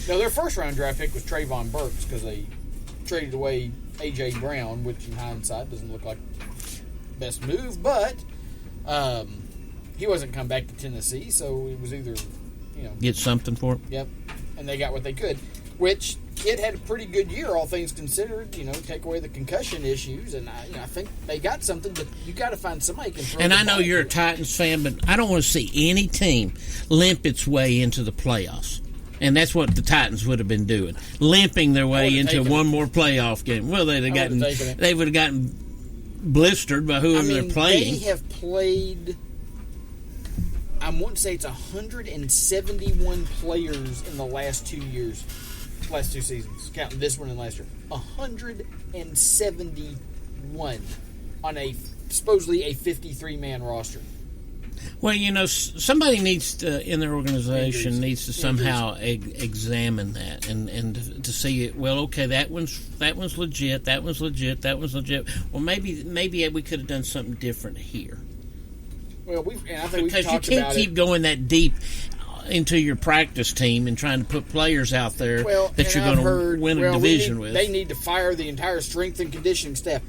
No, their first round draft pick was Trayvon Burks because they traded away A.J. Brown, which in hindsight doesn't look like the best move, but he wasn't come back to Tennessee, so it was either, get something for him. Yep, and they got what they could, which kid had a pretty good year, all things considered. Take away the concussion issues, and I think they got something. But you got to find somebody who can throw. And the I know ball you're a to. Titans fan, but I don't want to see any team limp its way into the playoffs. And that's what the Titans would have been doing, limping their way into one more playoff game. Well, they would have gotten blistered by whoever they're playing. They have played. I want to say it's 171 players in the last 2 years, last 2 seasons, counting this one and last year. 171 on supposedly a 53-man roster. Well, somebody needs to, in their organization, needs to somehow examine that and to see it. Well, okay, that one's legit. That one's legit. That one's legit. Well, maybe we could have done something different here. Well, I think because you can't keep going that deep into your practice team and trying to put players out there that you're going to win a division with. They need to fire the entire strength and conditioning staff.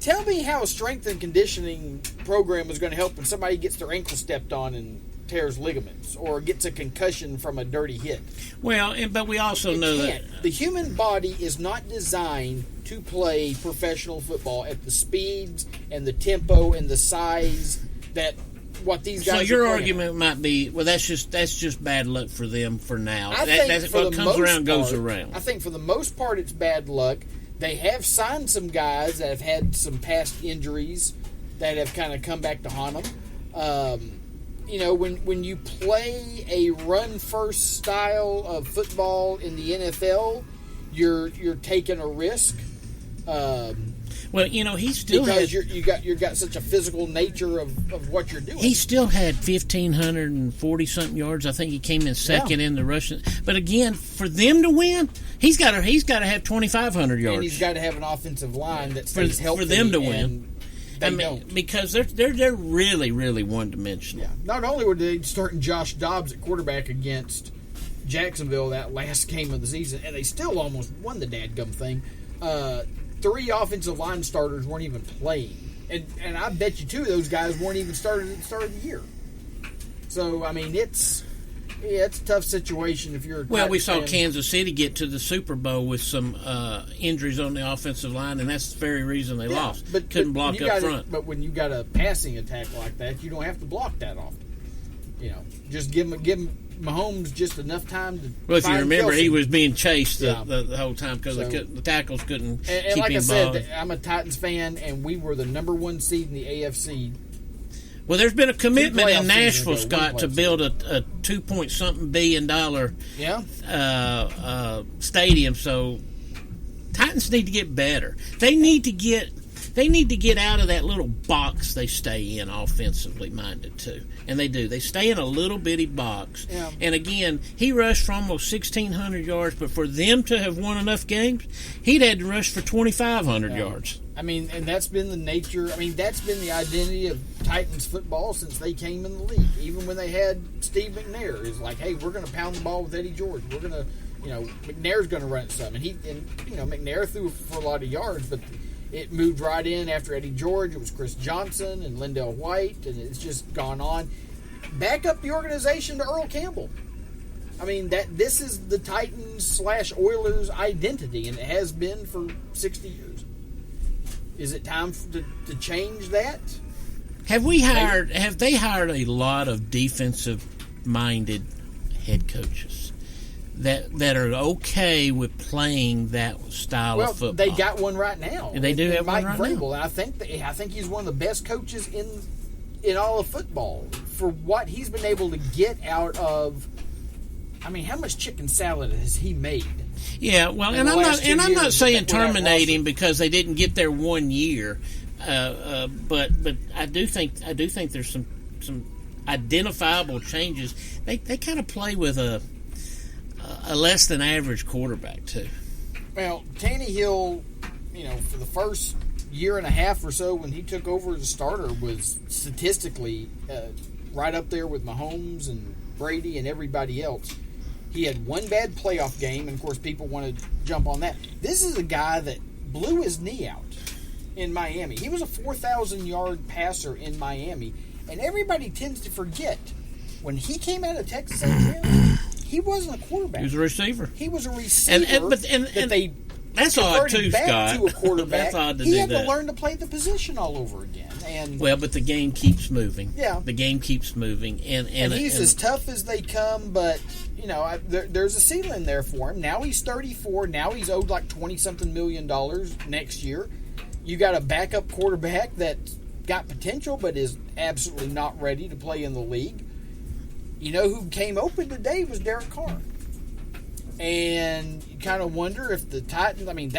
Tell me how a strength and conditioning program is going to help when somebody gets their ankle stepped on and tears ligaments or gets a concussion from a dirty hit. Well, but we also know that the human body is not designed to play professional football at the speeds and the tempo and the size that what these guys. So your are argument might be, well, that's just bad luck for them for now. That's what comes around goes around. I think for the most part, it's bad luck. They have signed some guys that have had some past injuries that have kind of come back to haunt them. When you play a run-first style of football in the NFL, you're taking a risk. Well, he still because you got such a physical nature of what you're doing. He still had 1,540 something yards. I think he came in second in the rushing. But again, for them to win, he's got to have 2,500 yards. And he's got to have an offensive line that stays healthy for them to win. Don't. Because they're really, really one dimensional. Yeah. Not only were they starting Josh Dobbs at quarterback against Jacksonville that last game of the season, and they still almost won the dadgum thing. 3 offensive line starters weren't even playing. And I bet you 2 of those guys weren't even started at the start of the year. So, I mean, it's a tough situation if you're a Well, we saw fan. Kansas City get to the Super Bowl with some injuries on the offensive line, and that's the very reason they lost. Couldn't block up front. But when you got a passing attack like that, you don't have to block that often. Just give them Mahomes just enough time to. Well, if you find remember, Kelsey. he was being chased Yeah. the whole time because So- the tackles couldn't And keep like I him said, bothered. I'm a Titans fan, and we were the number 1 seed in the AFC. Well, there's been a commitment playoff in Nashville, seasons ago, Scott, one to playoff build a $2-point-something billion Yeah, stadium. So Titans need to get better. They need to get out of that little box they stay in, offensively minded too, and they do. They stay in a little bitty box. Yeah. And again, he rushed for almost 1,600 yards, but for them to have won enough games, he'd had to rush for 2,500 yards. I mean, and that's been the nature. I mean, that's been the identity of Titans football since they came in the league. Even when they had Steve McNair, is like, hey, we're going to pound the ball with Eddie George. We're going to, McNair's going to run it some, and McNair threw for a lot of yards, but it moved right in after Eddie George. It was Chris Johnson and Lindell White, and it's just gone on. Back up the organization to Earl Campbell. I mean, this is the Titans/Oilers identity, and it has been for 60 years. Is it time to change that? Have they hired a lot of defensive-minded head coaches that are okay with playing that style of football? They got one right now. They do have Mike one right Vrabel, now. and I think he's one of the best coaches in all of football for what he's been able to get out of. I mean, how much chicken salad has he made? Yeah, well, in and the I'm last not 2 and I'm not years saying without terminate Russell. him because they didn't get there 1 year, but I do think there's some identifiable changes. They kind of play with a less than average quarterback too. Well, Tannehill, for the first year and a half or so when he took over as a starter, was statistically right up there with Mahomes and Brady and everybody else. He had one bad playoff game, and of course people want to jump on that. This is a guy that blew his knee out in Miami. He was a 4,000-yard passer in Miami, and everybody tends to forget when he came out of Texas A&M, he wasn't a quarterback. He was a receiver. He was a receiver that they that's odd converted too, back Scott. to a quarterback. That's odd to he do had that. to learn to play the position all over again. And Well, but the game keeps moving. Yeah. The game keeps moving, and he's as tough as they come, but there's a ceiling there for him. Now he's 34. Now he's owed like $20-something million next year. You got a backup quarterback that's got potential, but is absolutely not ready to play in the league. You know who came open today was Derek Carr, and you kind of wonder if the Titans. I mean,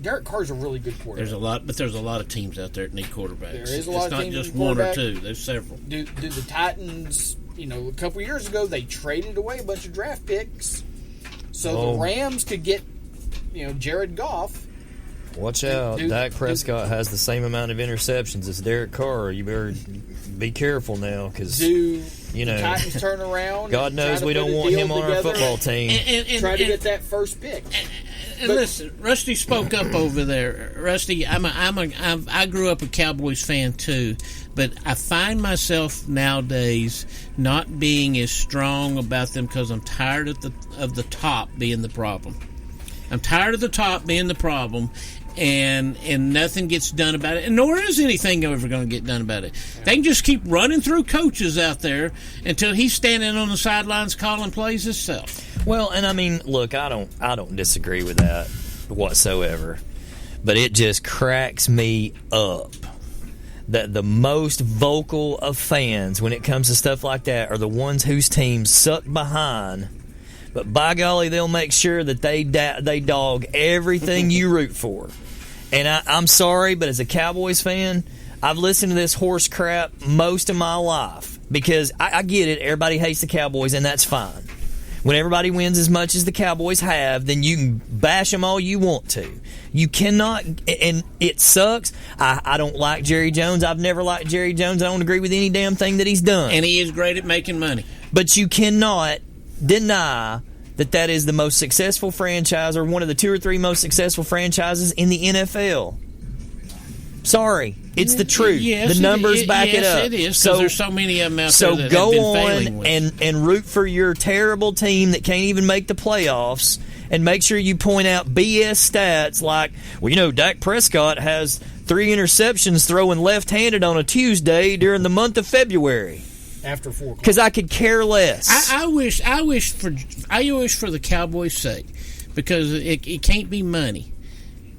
Derek Carr's a really good quarterback. There's a lot of teams out there that need quarterbacks. There is a lot it's of not teams just need one or quarterback. two. There's several. Do the Titans, a couple years ago, they traded away a bunch of draft picks so the Rams could get, Jared Goff. Watch out. Dak Prescott has the same amount of interceptions as Derek Carr. You better be careful now because, The Titans turn around? God and knows try to we put don't a want deal him on our together football team. and try to get that first pick. And listen, Rusty spoke up over there. Rusty, I grew up a Cowboys fan too, but I find myself nowadays not being as strong about them because I'm tired of the top being the problem. I'm tired of the top being the problem, and nothing gets done about it, and nor is anything ever going to get done about it. They can just keep running through coaches out there until he's standing on the sidelines calling plays himself. Well, and I mean, look, I don't disagree with that whatsoever, but it just cracks me up that the most vocal of fans when it comes to stuff like that are the ones whose teams suck behind. But by golly, they'll make sure that they dog everything you root for. And I'm sorry, but as a Cowboys fan, I've listened to this horse crap most of my life because I get it. Everybody hates the Cowboys, and that's fine. When everybody wins as much as the Cowboys have, then you can bash them all you want to. You cannot, and it sucks. I don't like Jerry Jones. I've never liked Jerry Jones. I don't agree with any damn thing that he's done. And he is great at making money. But you cannot deny that is the most successful franchise or one of the 2 or 3 most successful franchises in the NFL. Sorry, it's the truth. Yes, the numbers back it up. Yes, it is, because there's so many of them out so there that go have been failing on with. and root for your terrible team that can't even make the playoffs, and make sure you point out BS stats like, Dak Prescott has 3 interceptions throwing left-handed on a Tuesday during the month of February. after 4 o'clock. because I could care less. I wish for the Cowboys' sake, because it can't be money,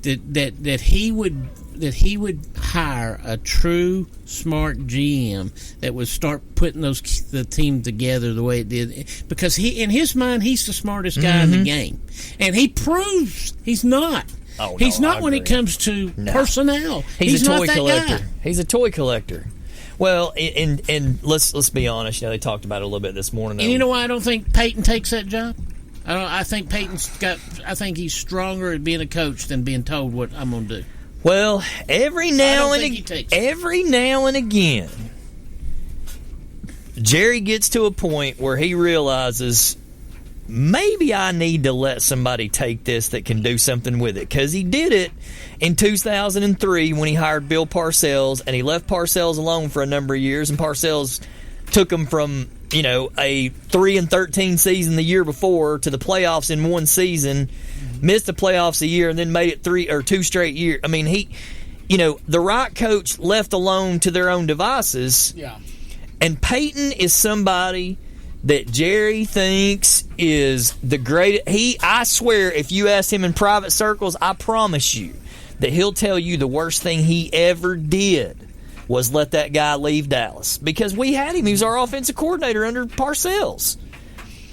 that he would hire a true smart GM that would start putting the team together the way it did, because in his mind he's the smartest guy in the game, and he proves he's not. Oh, no, he's not I when agree. it comes to personnel. He's a toy not that collector. guy. He's a toy collector. Well, and let's be honest. They talked about it a little bit this morning. And you know why I don't think Peyton takes that job? I think Peyton's got. I think he's stronger at being a coach than being told what I'm going to do. Well, every now and again, Jerry gets to a point where he realizes maybe I need to let somebody take this that can do something with it, because he did it in 2003 when he hired Bill Parcells, and he left Parcells alone for a number of years, and Parcells took him from a 3-13 season the year before to the playoffs in one season, missed the playoffs a year, and then made it 3 or 2 straight years. I mean, the right coach left alone to their own devices. Yeah. And Peyton is somebody that Jerry thinks is the greatest. I swear, if you ask him in private circles, I promise you that he'll tell you the worst thing he ever did was let that guy leave Dallas, because we had him. He was our offensive coordinator under Parcells.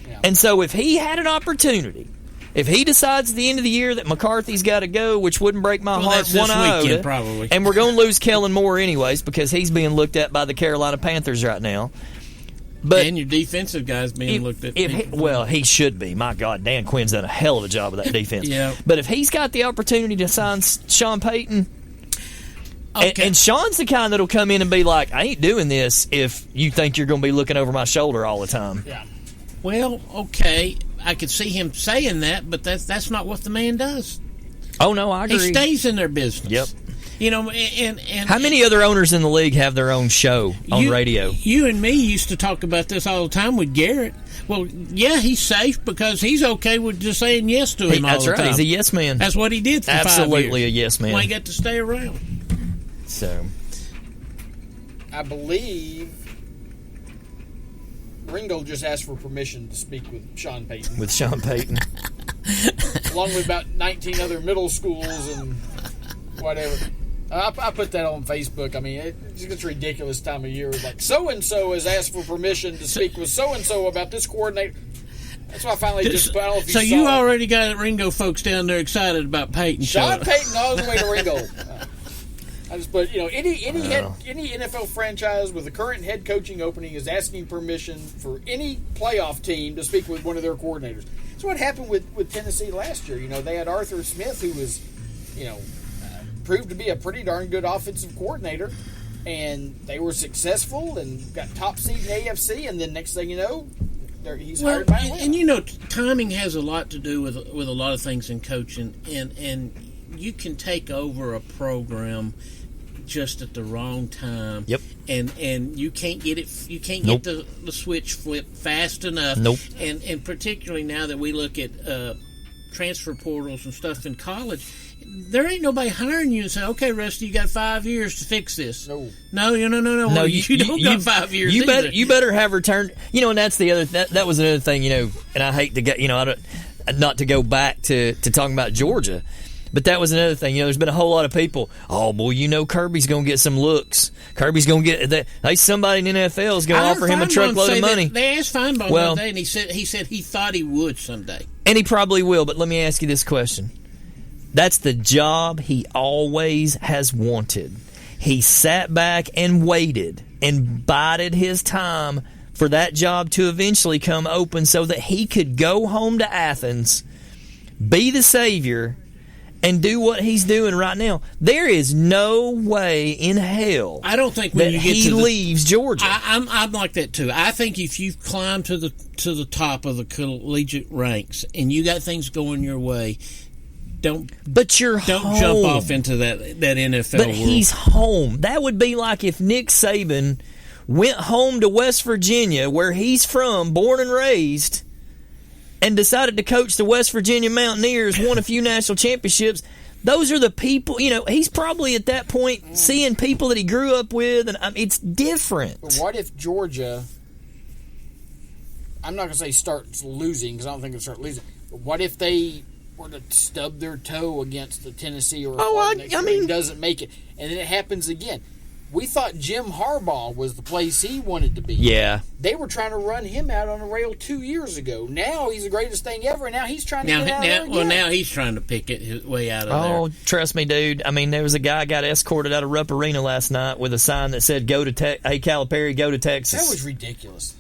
Yeah. And so if he had an opportunity, if he decides at the end of the year that McCarthy's got to go, which wouldn't break my heart that's this one iota, weekend, probably. and we're going to lose Kellen Moore anyways because he's being looked at by the Carolina Panthers right now. But and your defensive guy's being looked at. He should be. My God, Dan Quinn's done a hell of a job with that defense. Yeah. But if he's got the opportunity to sign Sean Payton, and Sean's the kind that'll come in and be like, I ain't doing this if you think you're going to be looking over my shoulder all the time. Yeah. Well, okay, I could see him saying that, but that's not what the man does. Oh, no, I agree. He stays in their business. Yep. And how many other owners in the league have their own show on radio? You and me used to talk about this all the time with Garrett. Well, yeah, he's safe because he's okay with just saying yes to him all That's the right. time. He's a yes man. That's what he did for 5 years. Absolutely a yes man. Well, he got to stay around. So, I believe Ringo just asked for permission to speak with Sean Payton, with Sean Payton. along with about 19 other middle schools and whatever. I put that on Facebook. I mean, it's a ridiculous time of year. Like, so-and-so has asked for permission to speak with so-and-so about this coordinator. That's why I finally just put out. So you already got Ringo folks down there excited about Peyton. Sean Payton all the way to Ringo. I just put, any NFL franchise with a current head coaching opening is asking permission for any playoff team to speak with one of their coordinators. That's what happened with Tennessee last year. They had Arthur Smith, who was, proved to be a pretty darn good offensive coordinator, and they were successful and got top seed in the AFC, and then next thing you know, he's hired by Atlanta. And timing has a lot to do with a lot of things in coaching, and you can take over a program just at the wrong time. Yep. And you can't get it. You can't Nope. get the switch flipped fast enough. Nope. And particularly now that we look at transfer portals and stuff in college, there ain't nobody hiring you and say, "Okay, Rusty, you got 5 years to fix this." No. Well, you don't got 5 years. You better have returned. And that's the other. That was another thing. And I hate to get. Not to go back to talking about Georgia. But that was another thing. There's been a whole lot of people. Oh, boy, Kirby's going to get some looks. Kirby's going to get that. Hey, somebody in the NFL is going to offer him a truckload of money. They asked Feinbaum the other day, and he said he thought he would someday. And he probably will. But let me ask you this question. That's the job he always has wanted. He sat back and waited and bided his time for that job to eventually come open so that he could go home to Athens, be the savior, and do what he's doing right now. There is no way in hell I don't think when that you get he leaves Georgia. I'm like that too. I think if you've climbed to the top of the collegiate ranks and you got things going your way, don't jump off into that NFL But world. he's home. That would be like if Nick Saban went home to West Virginia, where he's from, born and raised, and decided to coach the West Virginia Mountaineers, won a few national championships. Those are the people, he's probably at that point seeing people that he grew up with, and it's different. But what if Georgia I'm not going to say start losing because I don't think they'll start losing. But what if they were to stub their toe against the Tennessee or doesn't make it, and then it happens again? We thought Jim Harbaugh was the place he wanted to be. Yeah. They were trying to run him out on a rail 2 years ago. Now he's the greatest thing ever, and now he's trying to get out of there again. Well, now he's trying to pick it his way out of there. Oh, trust me, dude. I mean, there was a guy got escorted out of Rupp Arena last night with a sign that said, hey, Calipari, go to Texas. That was ridiculous.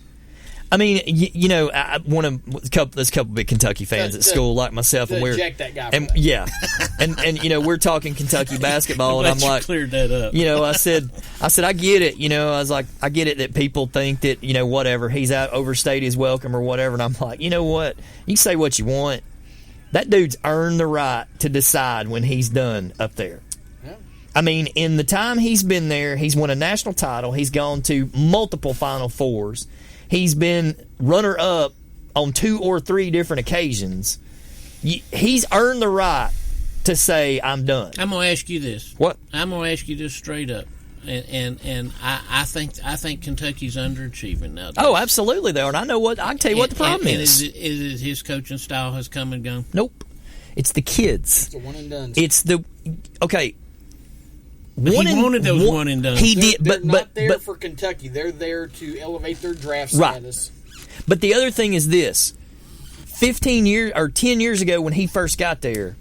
I mean, I want to. There's a couple big Kentucky fans at school like myself, and we're eject that guy. Yeah, and we're talking Kentucky basketball, and I'm like, cleared that up. I said, I get it. I was like, I get it that people think that whatever he's out overstayed his welcome or whatever, and I'm like, you know what? You can say what you want. That dude's earned the right to decide when he's done up there. Yeah. I mean, in the time he's been there, he's won a national title. He's gone to multiple Final Fours. He's been runner-up on 2 or 3 different occasions. He's earned the right to say, I'm done. I'm going to ask you this. What? I'm going to ask you this straight up. And I think Kentucky's underachieving now. Oh, absolutely, they are. And I can tell you what the problem is. Is it his coaching style has come and gone? Nope. It's the kids. It's the one and done. Okay. He wanted those one and done. He did, They're but not there for Kentucky. They're there to elevate their draft status. But the other thing is this: 10 years ago when he first got there,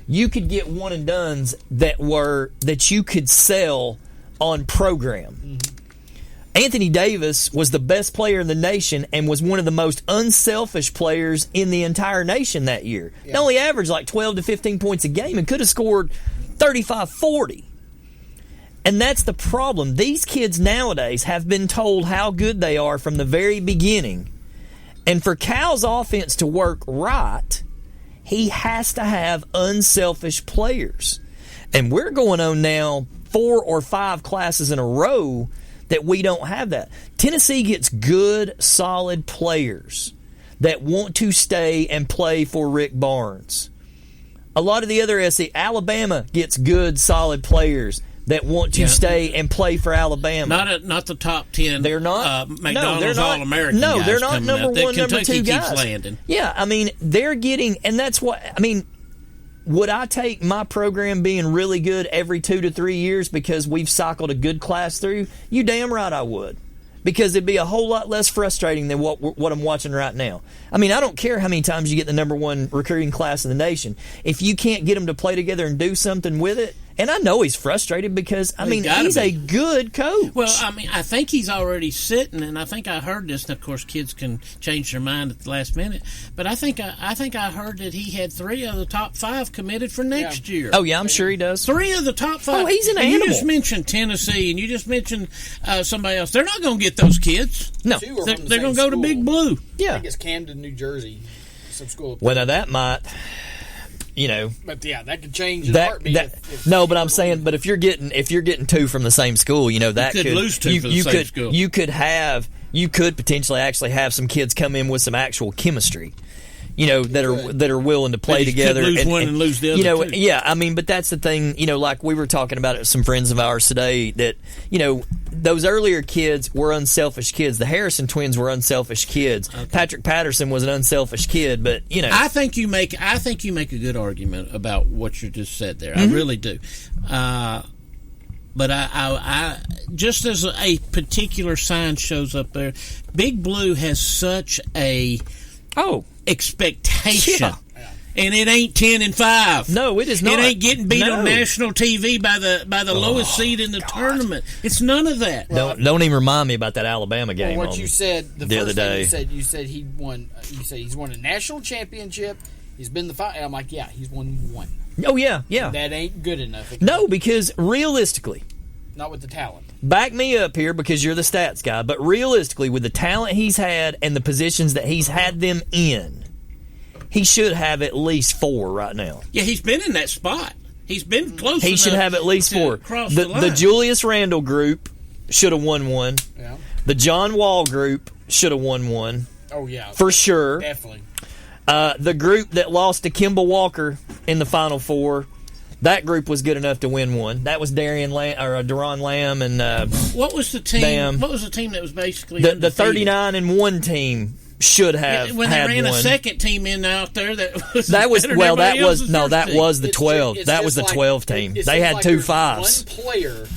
you could get one and dones that you could sell on program. Mm-hmm. Anthony Davis was the best player in the nation and was one of the most unselfish players in the entire nation that year. Yeah. He only averaged like 12 to 15 points a game and could have scored 35, 40. And that's the problem. These kids nowadays have been told how good they are from the very beginning. And for Cal's offense to work right, he has to have unselfish players. And we're going on now 4 or 5 classes in a row that we don't have that. Tennessee gets good, solid players that want to stay and play for Rick Barnes. A lot of the other SEC, Alabama gets good, solid players that want to stay and play for Alabama. Not the top 10. They're not. McDonald's All-American. No, guys they're not number out. one, number Kentucky 2 guys. Keeps landing. Yeah, I mean, they're getting, and that's what, I mean, would I take my program being really good every 2 to 3 years because we've cycled a good class through? You damn right I would. Because it'd be a whole lot less frustrating than what I'm watching right now. I mean, I don't care how many times you get the number 1 recruiting class in the nation. If you can't get them to play together and do something with it, and I know he's frustrated because, he's a good coach. Well, I think he's already sitting, and I think I heard this, and of course kids can change their mind at the last minute, but I think I heard that he had 3 of the top 5 committed for next year. Oh, yeah, I'm sure he does. 3 of the top 5. Oh, he's an and animal. You just mentioned Tennessee, and you just mentioned somebody else. They're not going to get those kids. No. They're going to go to Big Blue. Yeah. I think it's Camden, New Jersey. Some school. Well, now that might... But yeah, that could change in a heartbeat. But I'm saying, but if you're getting 2 from the same school, that you could lose 2 from the same school. You could potentially actually have some kids come in with some actual chemistry, that are willing to play together. Could lose one and lose the other 2. Yeah. But that's the thing. Like we were talking about it with some friends of ours today. That those earlier kids were unselfish kids. The Harrison twins were unselfish kids. Okay. Patrick Patterson was an unselfish kid. But I think you make a good argument about what you just said there. Mm-hmm. I really do. But I just as a particular sign shows up there, Big Blue has such a expectation. Yeah. And it ain't 10-5. No, it is not. It ain't getting beat on national TV by the lowest seed in the tournament. It's none of that. Don't even remind me about that Alabama game. What you said the other day. You said he won. You said he's won a national championship. He's been the final. And I'm like, yeah, he's won 1. Oh yeah. That ain't good enough. No, because realistically, not with the talent. Back me up here because you're the stats guy. But realistically, with the talent he's had and the positions that he's had them in, he should have at least 4 right now. Yeah, he's been in that spot. He's been close. He should have at least 4. The Julius Randle group should have won 1. Yeah. The John Wall group should have won 1. Oh yeah, for sure. Definitely. The group that lost to Kemba Walker in the Final Four, that group was good enough to win 1. That was Deron Lamb and what was the team? Bam. What was the team that was basically the 39-1 team? should have when they had ran one. a second team in out there that was That was better than well. That everybody was else's no. first That team. was the It's 12. just- That it's was the just 12 like- team. it They seems had like two there's fives. One player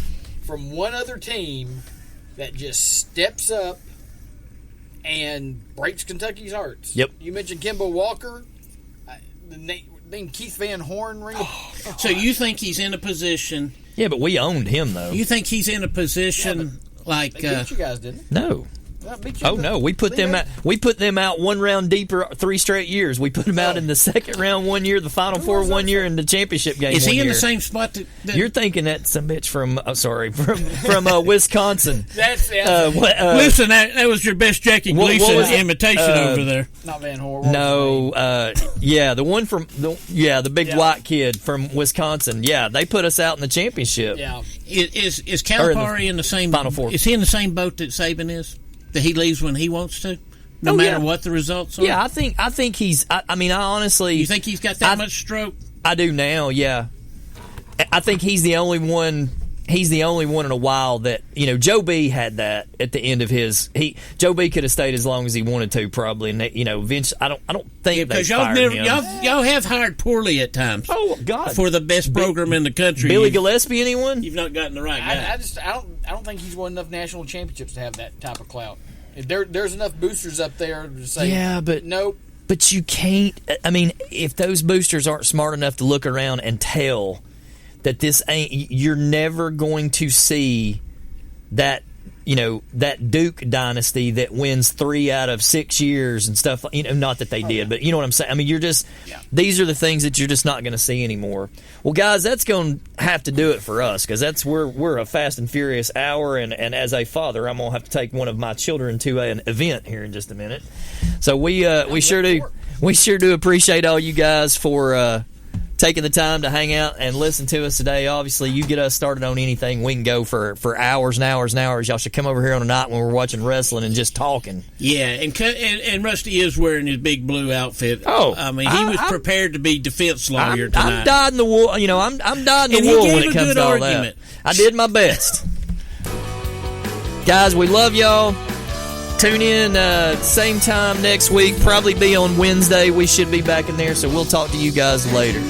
from one other team that just steps up and breaks Kentucky's hearts. Yep. You mentioned Kimbo Walker. The name Keith Van Horn ring. So you think he's in a position? Yeah, but we owned him though. You think he's in a position like? They beat you guys, didn't No. they? They beat you Oh in the no, we put league them out. out. We put them out one round deeper 3 straight years. We put them out in the second round one year, the Final Who Four was one that year, from? and the championship game. Is he one in year. the same spot that You're thinking that's some bitch from Wisconsin. That's Listen, that was your best Jackie what Gleason was it? imitation over there. not Van Horn. What was No, yeah, the one from the big Yeah. white kid from Wisconsin. Yeah, they put us out in the championship. his name? Is Calipari in the same Final Four. Is he in the same boat that Saban is? That he leaves when he wants to, no Oh, matter yeah. what the results are. Yeah, I think he's. I mean, I honestly, You think he's got that I- much stroke? I do now. Yeah, I think he's the only one. He's the only one in a while that Joe B had that at the end of his. Joe B could have stayed as long as he wanted to, probably. And Vince, I don't think they Because y'all fired never, him. y'all have hired poorly at times Oh God, for the best program in the country. Billy You've- Gillespie, anyone? You've not gotten the right guy. I don't think he's won enough national championships to have that type of clout. There's enough boosters up there to say, Yeah, but nope. But you can't. I mean, if those boosters aren't smart enough to look around and tell that this ain't, you're never going to see that that Duke dynasty that wins 3 out of 6 years and stuff. Not that they did, but you know what I'm saying. I mean, these are the things that you're just not going to see anymore. Well, guys, that's going to have to do it for us because we're a fast and furious hour, and as a father, I'm going to have to take one of my children to an event here in just a minute. So we sure do appreciate all you guys for taking the time to hang out and listen to us today. Obviously, you get us started on anything, we can go for hours and hours and hours. Y'all should come over here on a night when we're watching wrestling and just talking. Yeah, and Rusty is wearing his big blue outfit. Oh, I mean, he was prepared to be defense lawyer tonight. I'm dyed in the wool. I'm dyed in And the he wool gave when a it comes good to all argument. that. I did my best. Guys, we love y'all. Tune in same time next week. Probably be on Wednesday. We should be back in there, so we'll talk to you guys later.